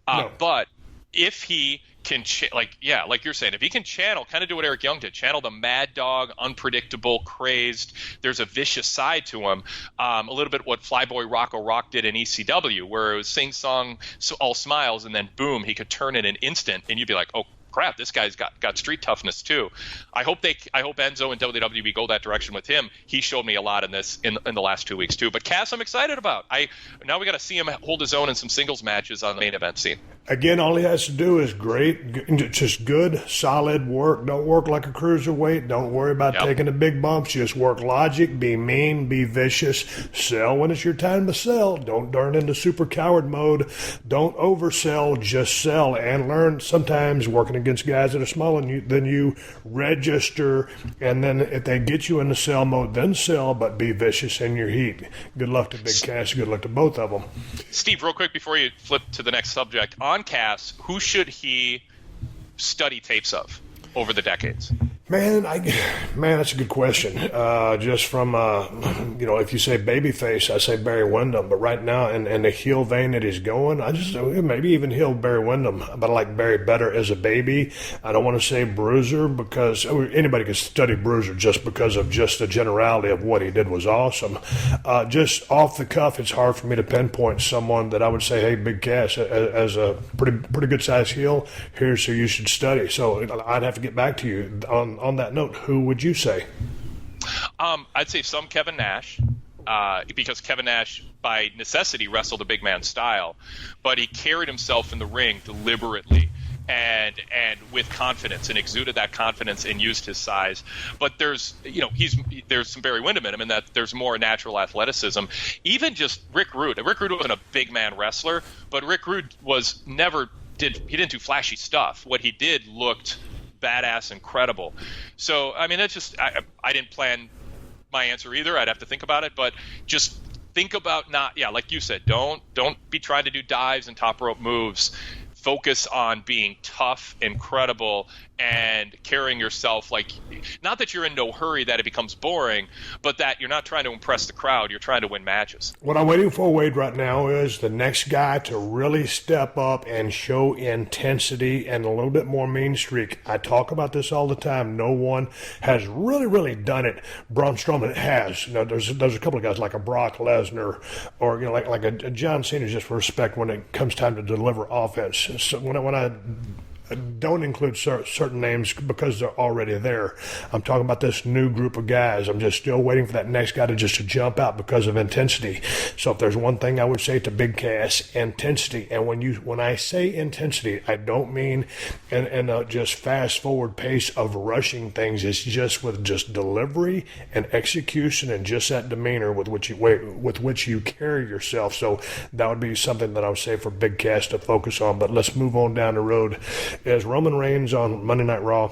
no. But if he can, like you're saying, if he can channel, kind of do what Eric Young did, channel the mad dog, unpredictable, crazed, there's a vicious side to him, a little bit what Flyboy Rocco Rock did in ECW, where it was sing-song, all smiles, and then boom, he could turn in an instant, and you'd be like, oh, crap, this guy's got street toughness too. I hope Enzo and WWE go that direction with him. He showed me a lot in this in the last 2 weeks too. But Cass, I'm excited about. Now we got to see him hold his own in some singles matches on the main event scene. Again, all he has to do is just good, solid work. Don't work like a cruiserweight. Don't worry about taking the big bumps. Just work logic, be mean, be vicious, sell when it's your time to sell. Don't turn into super coward mode. Don't oversell, just sell, and learn sometimes working against guys that are smaller than you, register, and then if they get you in the sell mode, then sell, but be vicious in your heat. Good luck to Big Cass. Good luck to both of them. Steve, real quick before you flip to the next subject, on Cass, who should he study tapes of over the decades? Man, that's a good question. Just from, if you say babyface, I say Barry Windham. But right now, in the heel vein that he's going, maybe even heel Barry Windham. But I like Barry better as a baby. I don't want to say Bruiser because anybody can study Bruiser just because of just the generality of what he did was awesome. Just off the cuff, it's hard for me to pinpoint someone that I would say, hey, Big Cass, as a pretty good sized heel, here's who you should study. So I'd have to get back to you on that note. Who would you say? I'd say some Kevin Nash, because Kevin Nash, by necessity, wrestled a big man style, but he carried himself in the ring deliberately and with confidence and exuded that confidence and used his size. But there's some Barry Windham in him in that there's more natural athleticism. Even just Rick Rude. Rick Rude wasn't a big man wrestler, but Rick Rude didn't do flashy stuff. What he did looked badass, incredible. So, I mean, that's just, I didn't plan my answer either. I'd have to think about it, but just think about like you said, don't be trying to do dives and top rope moves. focus on being tough and credible and carrying yourself like, not that you're in no hurry that it becomes boring, but that you're not trying to impress the crowd, you're trying to win matches. What I'm waiting for, Wade, right now is the next guy to really step up and show intensity and a little bit more mean streak. I talk about this all the time. No one has really done it. Braun Strowman has. There's a couple of guys like a Brock Lesnar or like a John Cena, just for respect when it comes time to deliver offense. So when I don't include certain names because they're already there. I'm talking about this new group of guys. I'm just still waiting for that next guy to jump out because of intensity. So if there's one thing I would say to Big Cass, intensity. And when I say intensity, I don't mean in a just fast forward pace of rushing things. It's just with just delivery and execution and just that demeanor with which you carry yourself. So that would be something that I would say for Big Cass to focus on. But let's move on down the road. Is Roman Reigns on Monday Night Raw?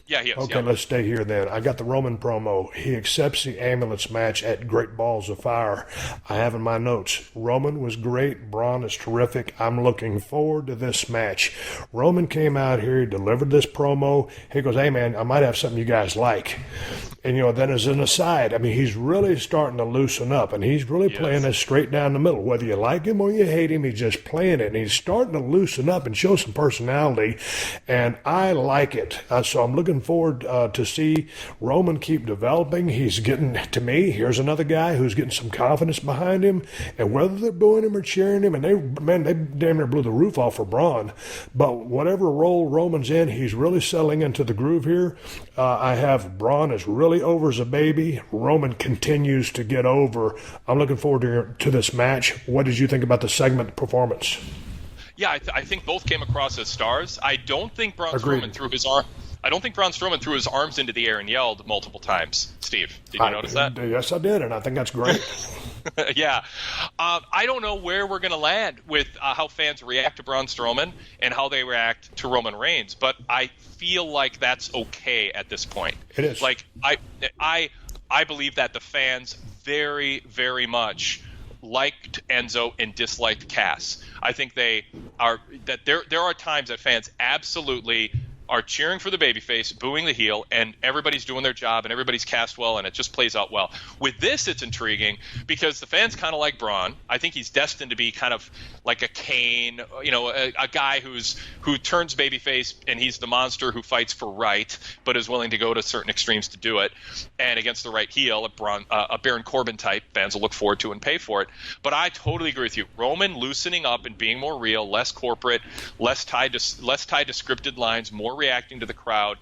Yeah, he is. Okay, let's stay here then. I got the Roman promo. He accepts the ambulance match at Great Balls of Fire. I have in my notes, Roman was great. Braun is terrific. I'm looking forward to this match. Roman came out here, he delivered this promo. He goes, hey, man, I might have something you guys like. And, then as an aside, I mean, he's really starting to loosen up, and he's really playing this straight down the middle. Whether you like him or you hate him, he's just playing it, and he's starting to loosen up and show some personality, and I like it. So I'm looking forward to see Roman keep developing. He's getting, to me, here's another guy who's getting some confidence behind him, and whether they're booing him or cheering him, and they damn near blew the roof off for Braun, but whatever role Roman's in, he's really settling into the groove here. I have Braun is really over as a baby. Roman continues to get over. I'm looking forward to this match. What did you think about the segment performance? Yeah, I think both came across as stars. I don't think Braun Strowman threw his arm. I don't think Braun Strowman threw his arms into the air and yelled multiple times. Steve, did you notice that? Yes, I did, and I think that's great. Yeah. I don't know where we're going to land with how fans react to Braun Strowman and how they react to Roman Reigns, but I feel like that's okay at this point. It is. Like, I believe that the fans very, very much liked Enzo and disliked Cass. I think there are times that fans absolutely are cheering for the babyface, booing the heel, and everybody's doing their job and everybody's cast well and it just plays out well. With this, it's intriguing because the fans kind of like Braun. I think he's destined to be kind of like a Kane, a guy who turns babyface and he's the monster who fights for right, but is willing to go to certain extremes to do it. And against the right heel, a Baron Corbin type, fans will look forward to and pay for it. But I totally agree with you. Roman loosening up and being more real, less corporate, less tied to scripted lines, more reacting to the crowd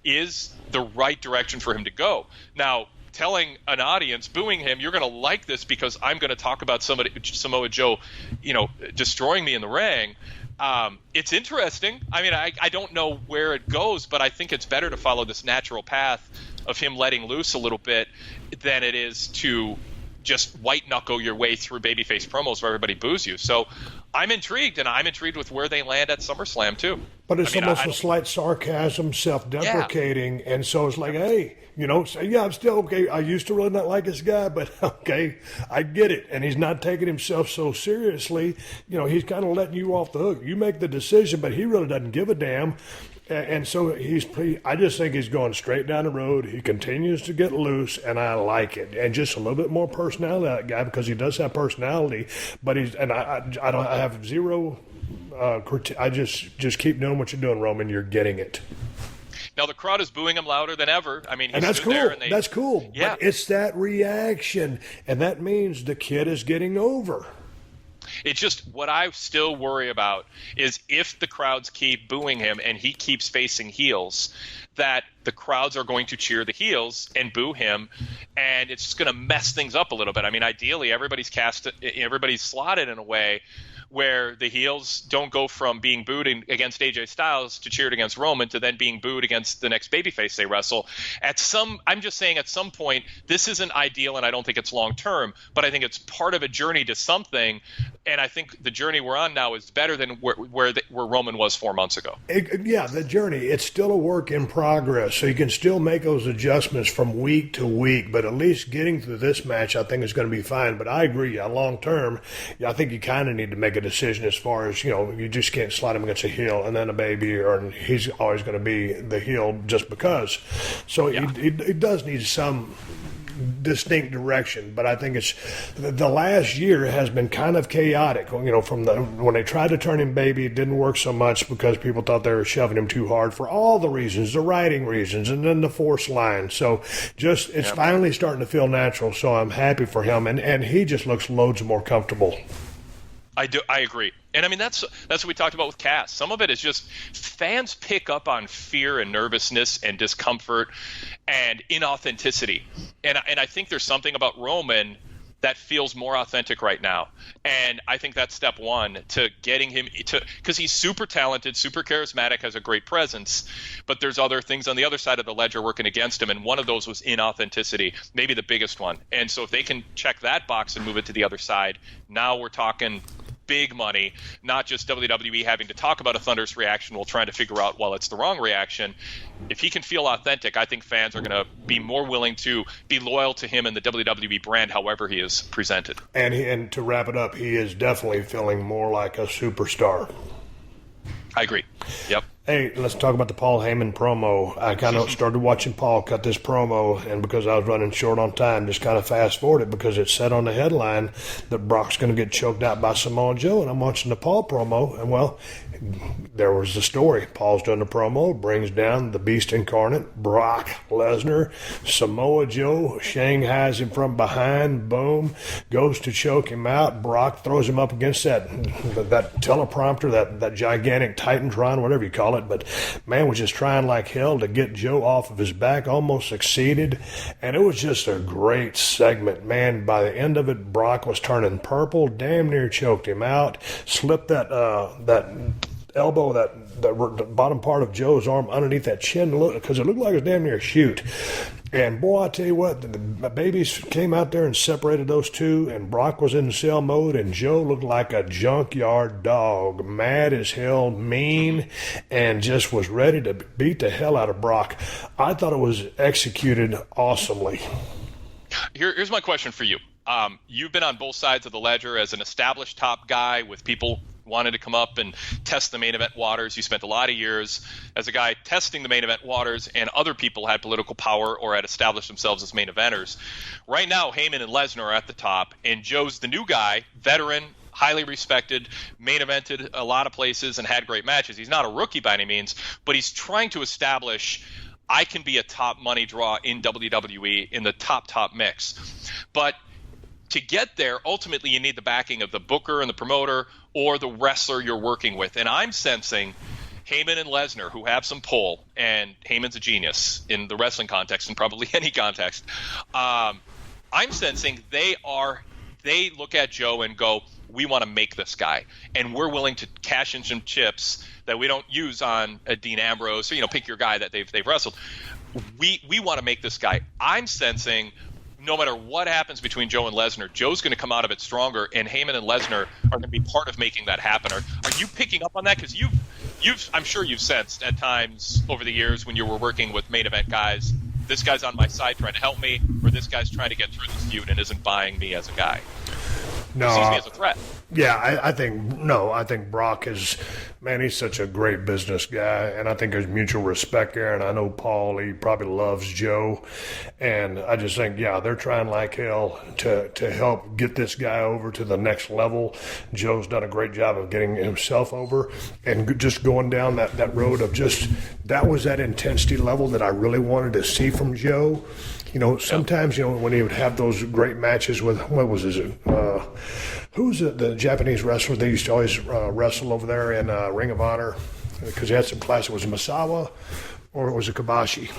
is the right direction for him to go. Now, telling an audience, booing him, you're going to like this because I'm going to talk about Samoa Joe, destroying me in the ring. It's interesting. I mean, I don't know where it goes, but I think it's better to follow this natural path of him letting loose a little bit than it is to just white-knuckle your way through babyface promos where everybody boos you. So I'm intrigued, and I'm intrigued with where they land at SummerSlam, too. But it's almost a slight sarcasm, self-deprecating, and so it's like, hey, I'm still okay. I used to really not like this guy, but okay, I get it. And he's not taking himself so seriously. He's kind of letting you off the hook. You make the decision, but he really doesn't give a damn. And so I just think he's going straight down the road. He continues to get loose, and I like it. And just a little bit more personality, that guy, because he does have personality. But I have zero. I just keep doing what you're doing, Roman. You're getting it. Now the crowd is booing him louder than ever. I mean, and that's cool. There and that's cool. Yeah. But it's that reaction, and that means the kid is getting over. It's just what I still worry about is if the crowds keep booing him and he keeps facing heels, that the crowds are going to cheer the heels and boo him, and it's just going to mess things up a little bit. I mean, ideally, everybody's slotted in a way where the heels don't go from being booed against AJ Styles to cheered against Roman to then being booed against the next babyface they wrestle. I'm just saying at some point, this isn't ideal, and I don't think it's long term, but I think it's part of a journey to something, and I think the journey we're on now is better than where Roman was 4 months ago. The journey, it's still a work in progress, so you can still make those adjustments from week to week, but at least getting through this match I think is going to be fine. But I agree, long term, I think you kind of need to make a decision as far as, you just can't slide him against a heel and then a baby, or he's always going to be the heel just because. So it does need some distinct direction, but I think it's the last year has been kind of chaotic. From when they tried to turn him baby, it didn't work so much because people thought they were shoving him too hard for all the reasons, the writing reasons, and then the force line. So it's finally starting to feel natural. So I'm happy for him, and he just looks loads more comfortable. I agree. And I mean, that's what we talked about with Cass. Some of it is just fans pick up on fear and nervousness and discomfort and inauthenticity. And I think there's something about Roman that feels more authentic right now. And I think that's step one to getting him to, because he's super talented, super charismatic, has a great presence, but there's other things on the other side of the ledger working against him. And one of those was inauthenticity, maybe the biggest one. And so if they can check that box and move it to the other side, now we're talking big money, not just WWE having to talk about a thunderous reaction while trying to figure out, well, it's the wrong reaction. If he can feel authentic, I think fans are going to be more willing to be loyal to him and the WWE brand, however he is presented. And to wrap it up, he is definitely feeling more like a superstar. I agree. Yep. Hey, let's talk about the Paul Heyman promo. I kind of started watching Paul cut this promo, and because I was running short on time, just kind of fast-forwarded because it said on the headline that Brock's going to get choked out by Samoa Joe, and I'm watching the Paul promo, and, well, there was the story. Paul's done the promo, brings down the Beast Incarnate, Brock Lesnar, Samoa Joe, shanghais him from behind, boom, goes to choke him out. Brock throws him up against that teleprompter, that gigantic Titantron, whatever you call it. But man was just trying like hell to get Joe off of his back, almost succeeded, and it was just a great segment. Man, by the end of it, Brock was turning purple, damn near choked him out, slipped that elbow, the bottom part of Joe's arm underneath that chin, because it looked like it was damn near a shoot. And boy, I tell you what, the babies came out there and separated those two, and Brock was in cell mode, and Joe looked like a junkyard dog, mad as hell, mean, and just was ready to beat the hell out of Brock. I thought it was executed awesomely. Here's my question for you. You've been on both sides of the ledger as an established top guy with people wanted to come up and test the main event waters. You spent a lot of years as a guy testing the main event waters, and other people had political power or had established themselves as main eventers. Right now, Heyman and Lesnar are at the top, and Joe's the new guy, veteran, highly respected, main evented a lot of places and had great matches. He's not a rookie by any means, but he's trying to establish, I can be a top money draw in WWE in the top mix. But to get there, ultimately you need the backing of the booker and the promoter or the wrestler you're working with. And I'm sensing Heyman and Lesnar, who have some pull, and Heyman's a genius in the wrestling context and probably any context. I'm sensing they look at Joe and go, we want to make this guy, and we're willing to cash in some chips that we don't use on a Dean Ambrose, or pick your guy that they've wrestled. We want to make this guy. I'm sensing no matter what happens between Joe and Lesnar, Joe's going to come out of it stronger, and Heyman and Lesnar are going to be part of making that happen. Are you picking up on that? Because I'm sure you've sensed at times over the years when you were working with main event guys, this guy's on my side trying to help me, or this guy's trying to get through this feud and isn't buying me as a guy. No, he sees me as a threat. Yeah, I think Brock is, man, he's such a great business guy, and I think there's mutual respect there, and I know Paul, he probably loves Joe, and I just think, they're trying like hell to help get this guy over to the next level. Joe's done a great job of getting himself over, and just going down that road of that was that intensity level that I really wanted to see from Joe. Sometimes, when he would have those great matches with, who's the Japanese wrestler they used to always wrestle over there in Ring of Honor? Because he had some classic. Was it Misawa or was it Kobashi?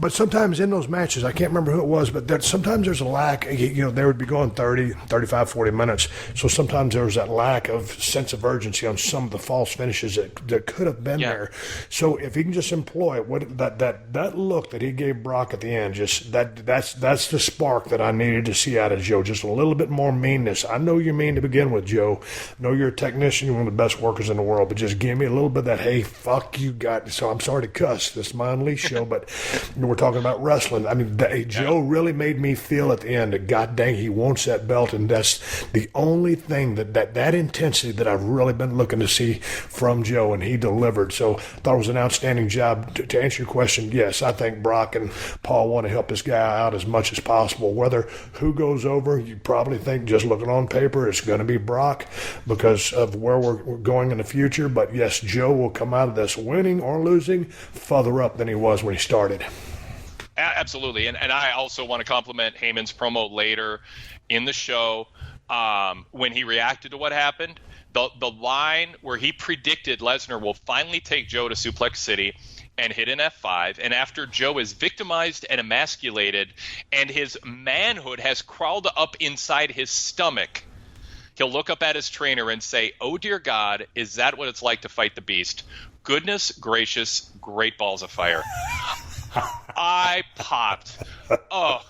But sometimes in those matches, I can't remember who it was, but sometimes there's a lack. They would be going 30, 35, 40 minutes. So sometimes there was that lack of sense of urgency on some of the false finishes that could have been there. So if he can just employ that look that he gave Brock at the end, that's the spark that I needed to see out of Joe. Just a little bit more meanness. I know you're mean to begin with, Joe. I know you're a technician, you're one of the best workers in the world, but just give me a little bit of that, hey, fuck you, got. So I'm sorry to cuss. That's my unleashed. Elite show, but we're talking about wrestling. I mean, Joe really made me feel at the end that, God dang, he wants that belt, and that's the only thing that intensity that I've really been looking to see from Joe, and he delivered. So I thought it was an outstanding job. To answer your question, yes, I think Brock and Paul want to help this guy out as much as possible. Whether who goes over, you probably think, just looking on paper, it's going to be Brock because of where we're going in the future. But yes, Joe will come out of this winning or losing further up than he was when he started. Absolutely. And I also want to compliment Heyman's promo later in the show when he reacted to what happened. The line where he predicted Lesnar will finally take Joe to Suplex City and hit an F5, and after Joe is victimized and emasculated and his manhood has crawled up inside his stomach, he'll look up at his trainer and say, "Oh, dear God, is that what it's like to fight the beast? Goodness gracious, great balls of fire." I popped. Oh,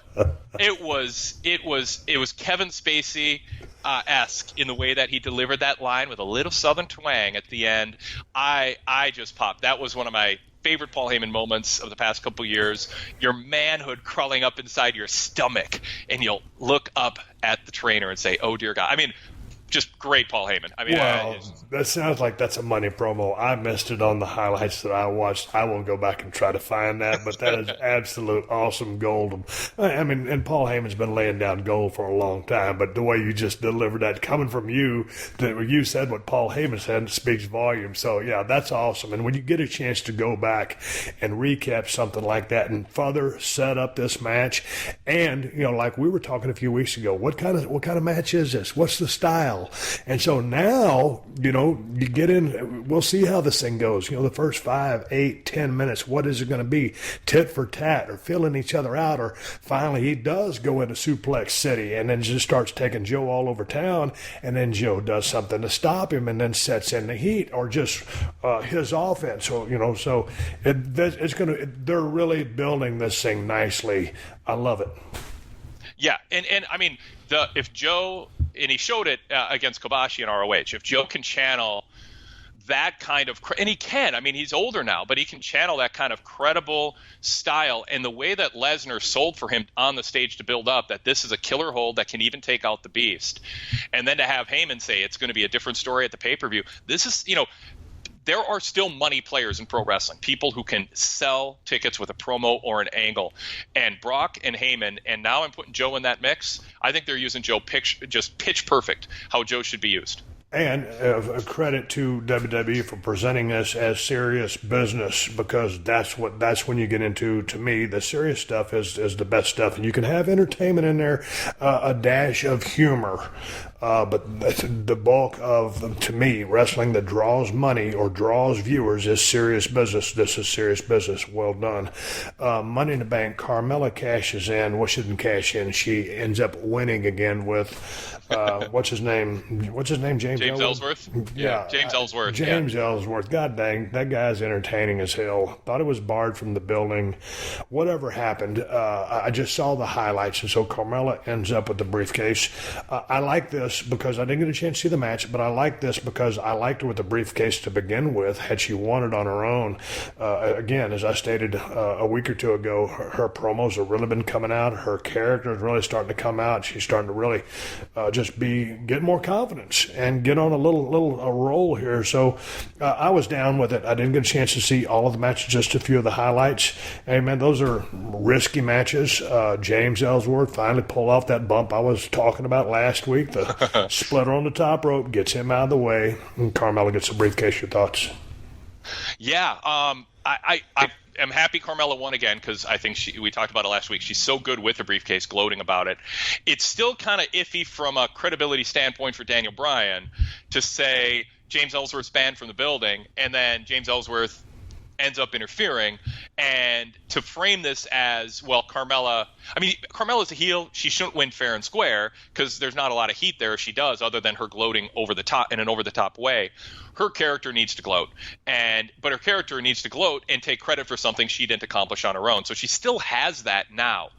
it was Kevin Spacey esque in the way that he delivered that line with a little southern twang at the end. I just popped. That was one of my favorite Paul Heyman moments of the past couple years. Your manhood crawling up inside your stomach, and you'll look up at the trainer and say, "Oh dear God." I mean, just great Paul Heyman. I mean, well, that sounds like that's a money promo. I missed it on the highlights that I watched. I will go back and try to find that, but that is absolute awesome gold. I mean, and Paul Heyman's been laying down gold for a long time, but the way you just delivered that, coming from you, that you said what Paul Heyman said, speaks volumes. So, yeah, that's awesome. And when you get a chance to go back and recap something like that and further set up this match, and, you know, like we were talking a few weeks ago, what kind of match is this? What's the style? And so now, you know, you get in, we'll see how this thing goes. You know, the first 5, 8, 10 minutes, what is it going to be? Tit for tat, or filling each other out, or finally he does go into Suplex City and then just starts taking Joe all over town, and then Joe does something to stop him and then sets in the heat, or just his offense. So, you know, so they're really building this thing nicely. I love it. Yeah, and I mean, if Joe, and he showed it against Kobashi and ROH, if Joe can channel that kind of, and he can, I mean, he's older now, but he can channel that kind of credible style, and the way that Lesnar sold for him on the stage to build up that this is a killer hold that can even take out the beast, and then to have Heyman say it's going to be a different story at the pay-per-view, this is, you know, there are still money players in pro wrestling, people who can sell tickets with a promo or an angle. And Brock and Heyman, and now I'm putting Joe in that mix, I think they're using Joe pitch perfect, how Joe should be used. And a credit to WWE for presenting this as serious business, because that's when you get into, to me, the serious stuff is the best stuff. And you can have entertainment in there, a dash of humor. But the bulk of, to me, wrestling that draws money or draws viewers is serious business. This is serious business. Well done. Money in the Bank, Carmella cashes in. Well, she didn't cash in. She ends up winning again with, what's his name? James Ellsworth? Yeah. James Ellsworth. James Ellsworth. God dang, that guy's entertaining as hell. Thought it was barred from the building. Whatever happened, I just saw the highlights, and so Carmella ends up with the briefcase. I like this because I didn't get a chance to see the match, but I like this because I liked her with the briefcase to begin with. Had she won it on her own, again, as I stated a week or two ago, her promos have really been coming out. Her character is really starting to come out. She's starting to really get more confidence and get on a little roll here. So I was down with it. I didn't get a chance to see all of the matches, just a few of the highlights. Hey, man, those are risky matches. James Ellsworth finally pulled off that bump I was talking about last week. The splitter on the top rope gets him out of the way, and Carmella gets a briefcase. Your thoughts? Yeah, I am happy Carmella won again, because I think we talked about it last week. She's so good with the briefcase, gloating about it. It's still kind of iffy from a credibility standpoint for Daniel Bryan to say James Ellsworth's banned from the building, and then James Ellsworth ends up interfering, and to frame this as, well, Carmella's a heel. She shouldn't win fair and square because there's not a lot of heat there if she does, other than her gloating over the top in an over-the-top way. Her character needs to gloat, but her character needs to gloat and take credit for something she didn't accomplish on her own. So she still has that now.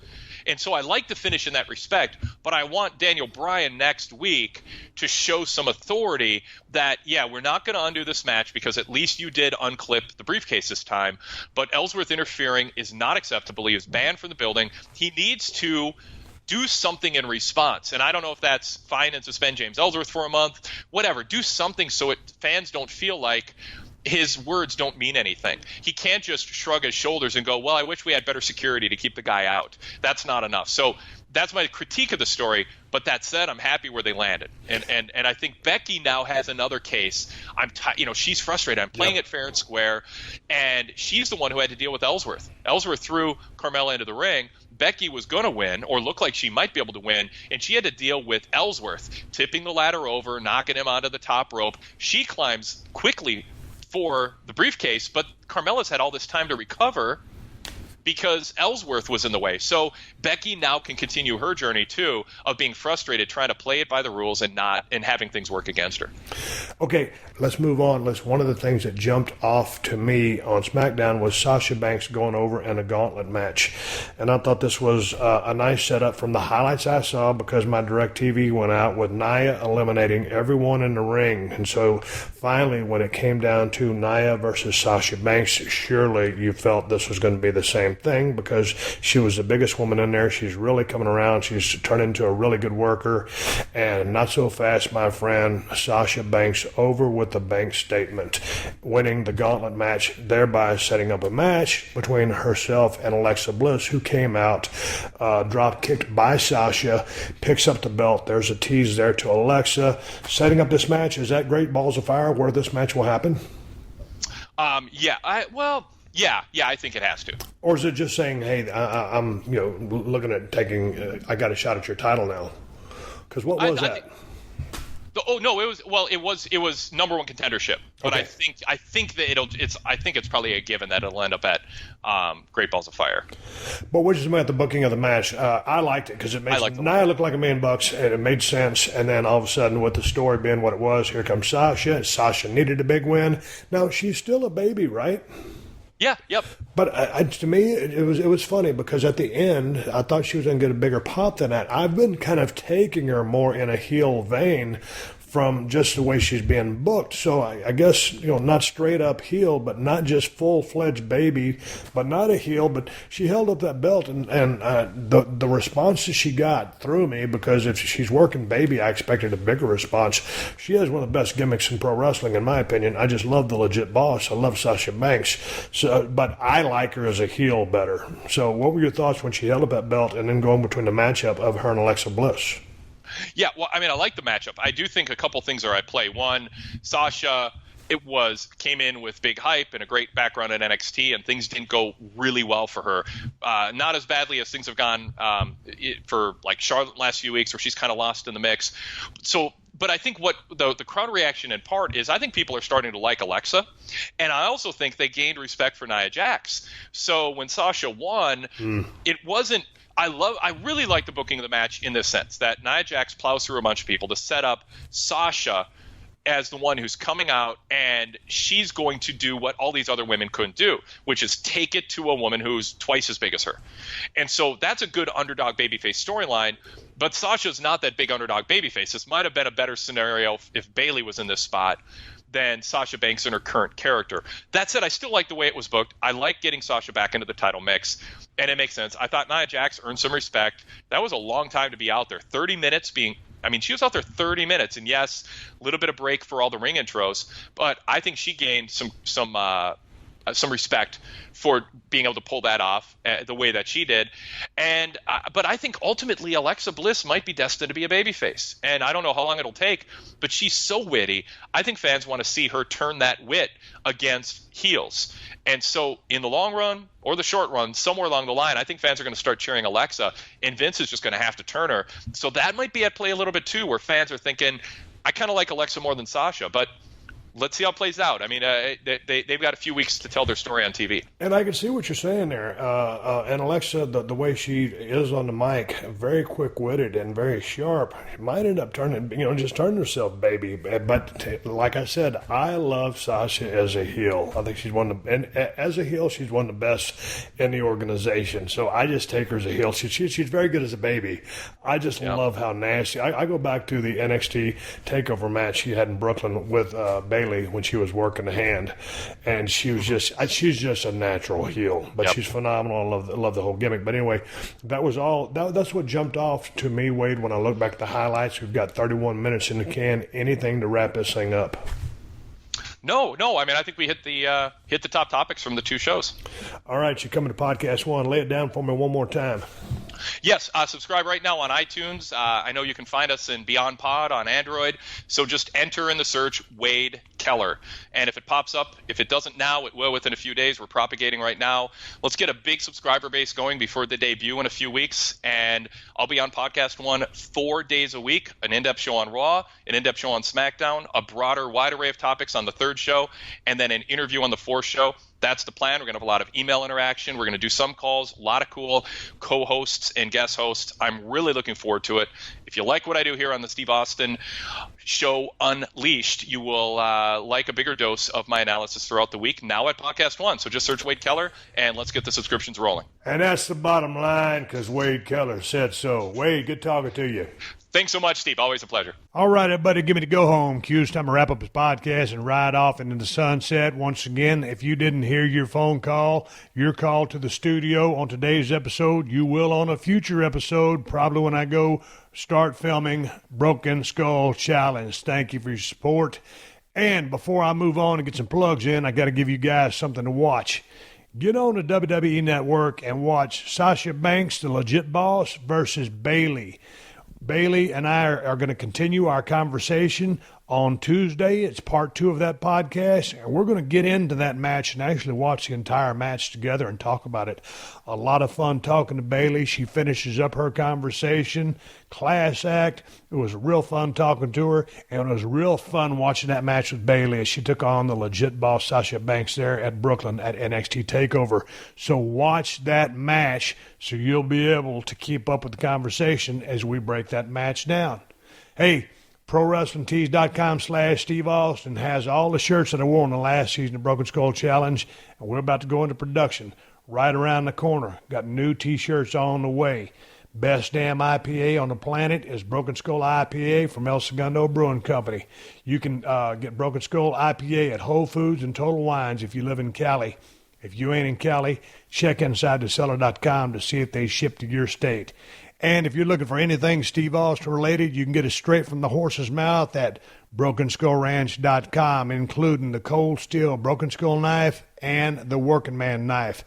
And so I like the finish in that respect, but I want Daniel Bryan next week to show some authority that, yeah, we're not going to undo this match because at least you did unclip the briefcase this time, but Ellsworth interfering is not acceptable. He is banned from the building. He needs to do something in response. And I don't know if that's fine and suspend James Ellsworth for a month, whatever. Do something so fans don't feel like his words don't mean anything. He can't just shrug his shoulders and go, well, I wish we had better security to keep the guy out. That's not enough. So that's my critique of the story. But that said, I'm happy where they landed. And I think Becky now has another case. She's frustrated. I'm playing it fair and square. And she's the one who had to deal with Ellsworth. Ellsworth threw Carmella into the ring. Becky was going to win, or looked like she might be able to win, and she had to deal with Ellsworth tipping the ladder over, knocking him onto the top rope. She climbs quickly for the briefcase, but Carmella's had all this time to recover because Ellsworth was in the way. So Becky now can continue her journey too of being frustrated, trying to play it by the rules and having things work against her. Okay, let's move on. One of the things that jumped off to me on SmackDown was Sasha Banks going over in a gauntlet match. And I thought this was a nice setup from the highlights I saw because my DirecTV went out with Nia eliminating everyone in the ring. And so finally, when it came down to Nia versus Sasha Banks, surely you felt this was going to be the same thing because she was the biggest woman in there. She's really coming around. She's turned into a really good worker. And not so fast, my friend, Sasha Banks over with the Banks statement, winning the gauntlet match, thereby setting up a match between herself and Alexa Bliss, who came out drop kicked by Sasha, picks up the belt. There's a tease there to Alexa. Setting up this match, is that Great Balls of Fire where this match will happen? Yeah, I think it has to. Or is it just saying, hey, I'm looking at taking, I got a shot at your title now? Because what was that? It was number one contendership. But okay. I think that I think it's probably a given that it'll end up at Great Balls of Fire. But what did you think about the booking of the match? I liked it because it made Nia look like $1,000,000 and it made sense. And then all of a sudden, with the story being what it was, here comes Sasha. Sasha needed a big win. Now she's still a baby, right? Yeah, yep. But to me, it was funny because at the end, I thought she was going to get a bigger pop than that. I've been kind of taking her more in a heel vein from just the way she's being booked. So I guess, not straight up heel, but not just full-fledged baby, but not a heel. But she held up that belt, and the responses she got threw me because if she's working baby, I expected a bigger response. She has one of the best gimmicks in pro wrestling, in my opinion. I just love the legit boss. I love Sasha Banks. But I like her as a heel better. So what were your thoughts when she held up that belt and then going between the matchup of her and Alexa Bliss? Yeah, well, I mean, I like the matchup. I do think a couple things are at play. One, Sasha came in with big hype and a great background at NXT, and things didn't go really well for her. Not as badly as things have gone for like Charlotte last few weeks, where she's kind of lost in the mix. So, but I think what the crowd reaction in part is I think people are starting to like Alexa, and I also think they gained respect for Nia Jax. So when Sasha won, it wasn't. I really like the booking of the match in this sense that Nia Jax plows through a bunch of people to set up Sasha as the one who's coming out, and she's going to do what all these other women couldn't do, which is take it to a woman who's twice as big as her. And so that's a good underdog babyface storyline, but Sasha's not that big underdog babyface. This might have been a better scenario if Bayley was in this spot than Sasha Banks in her current character. That said, I still like the way it was booked. I like getting Sasha back into the title mix, and it makes sense. I thought Nia Jax earned some respect. That was a long time to be out there. 30 minutes she was out there 30 minutes, and yes, a little bit of break for all the ring intros, but I think she gained some respect for being able to pull that off the way that she did. But I think ultimately Alexa Bliss might be destined to be a babyface. And I don't know how long it'll take, but she's so witty. I think fans want to see her turn that wit against heels. And so in the long run or the short run, somewhere along the line, I think fans are going to start cheering Alexa, and Vince is just going to have to turn her. So that might be at play a little bit too, where fans are thinking, I kind of like Alexa more than Sasha, but let's see how it plays out. I mean, they've got a few weeks to tell their story on TV. And I can see what you're saying there. And Alexa, the way she is on the mic, very quick-witted and very sharp, might end up turning herself baby. But like I said, I love Sasha as a heel. I think she's as a heel, she's one of the best in the organization. So I just take her as a heel. She's very good as a baby. I just love how nasty. I go back to the NXT TakeOver match she had in Brooklyn with Bayley when she was working the hand, and she's just a natural heel, but she's phenomenal. I love the whole gimmick. But anyway, that was all. That's what jumped off to me, Wade, when I look back at the highlights. We've got 31 minutes in the can. Anything to wrap this thing up? No. I mean, I think we hit the top topics from the two shows. All right, you're coming to Podcast One. Lay it down for me one more time. Yes, subscribe right now on iTunes. I know you can find us in Beyond Pod on Android, so just enter in the search Wade Keller. And if it pops up, if it doesn't now, it will within a few days. We're propagating right now. Let's get a big subscriber base going before the debut in a few weeks. And I'll be on Podcast One 4 days a week, an in-depth show on Raw, an in-depth show on Smackdown, a broader, wide array of topics on the third show, and then an interview on the fourth show. That's the plan. We're going to have a lot of email interaction. We're going to do some calls, a lot of cool co-hosts and guest hosts. I'm really looking forward to it. If you like what I do here on the Steve Austin Show Unleashed, you will like a bigger dose of my analysis throughout the week, now at Podcast One. So just search Wade Keller, and let's get the subscriptions rolling. And that's the bottom line, because Wade Keller said so. Wade, good talking to you. Thanks so much, Steve. Always a pleasure. All right, everybody, give me the go-home cue. It's time to wrap up this podcast and ride off into the sunset. Once again, if you didn't hear your phone call, your call to the studio on today's episode, you will on a future episode, probably when I go start filming Broken Skull Challenge. Thank you for your support. And before I move on and get some plugs in, I got to give you guys something to watch. Get on the WWE Network and watch Sasha Banks, the legit boss, versus Bayley. Bayley and I are going to continue our conversation on Tuesday. It's part 2 of that podcast, and we're going to get into that match and actually watch the entire match together and talk about it. A lot of fun talking to Bayley. She finishes up her conversation. Class act. It was real fun talking to her, and it was real fun watching that match with Bayley as she took on the legit boss Sasha Banks there at Brooklyn at NXT TakeOver. So watch that match so you'll be able to keep up with the conversation as we break that match down. Hey, ProWrestlingTees.com/Steve Austin has all the shirts that I wore in the last season of Broken Skull Challenge, and we're about to go into production right around the corner. Got new T-shirts on the way. Best damn IPA on the planet is Broken Skull IPA from El Segundo Brewing Company. You can get Broken Skull IPA at Whole Foods and Total Wines if you live in Cali. If you ain't in Cali, check InsideTheCellar.com to see if they ship to your state. And if you're looking for anything Steve Austin related, you can get it straight from the horse's mouth at BrokenSkullRanch.com, including the Cold Steel Broken Skull knife and the Working Man knife.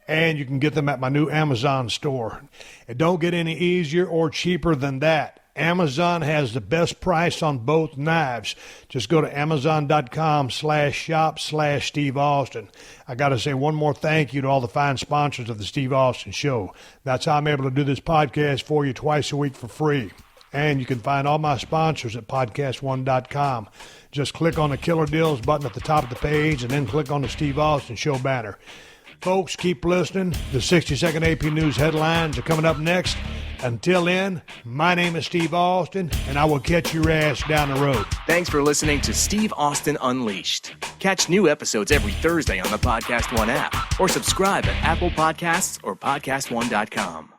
And you can get them at my new Amazon store. It don't get any easier or cheaper than that. Amazon has the best price on both knives. Just go to Amazon.com/shop/Steve Austin. I got to say one more thank you to all the fine sponsors of the Steve Austin Show. That's how I'm able to do this podcast for you twice a week for free. And you can find all my sponsors at PodcastOne.com. Just click on the Killer Deals button at the top of the page and then click on the Steve Austin Show banner. Folks, keep listening. The 60-second AP News headlines are coming up next. Until then, my name is Steve Austin, and I will catch your ass down the road. Thanks for listening to Steve Austin Unleashed. Catch new episodes every Thursday on the Podcast One app, or subscribe at Apple Podcasts or PodcastOne.com.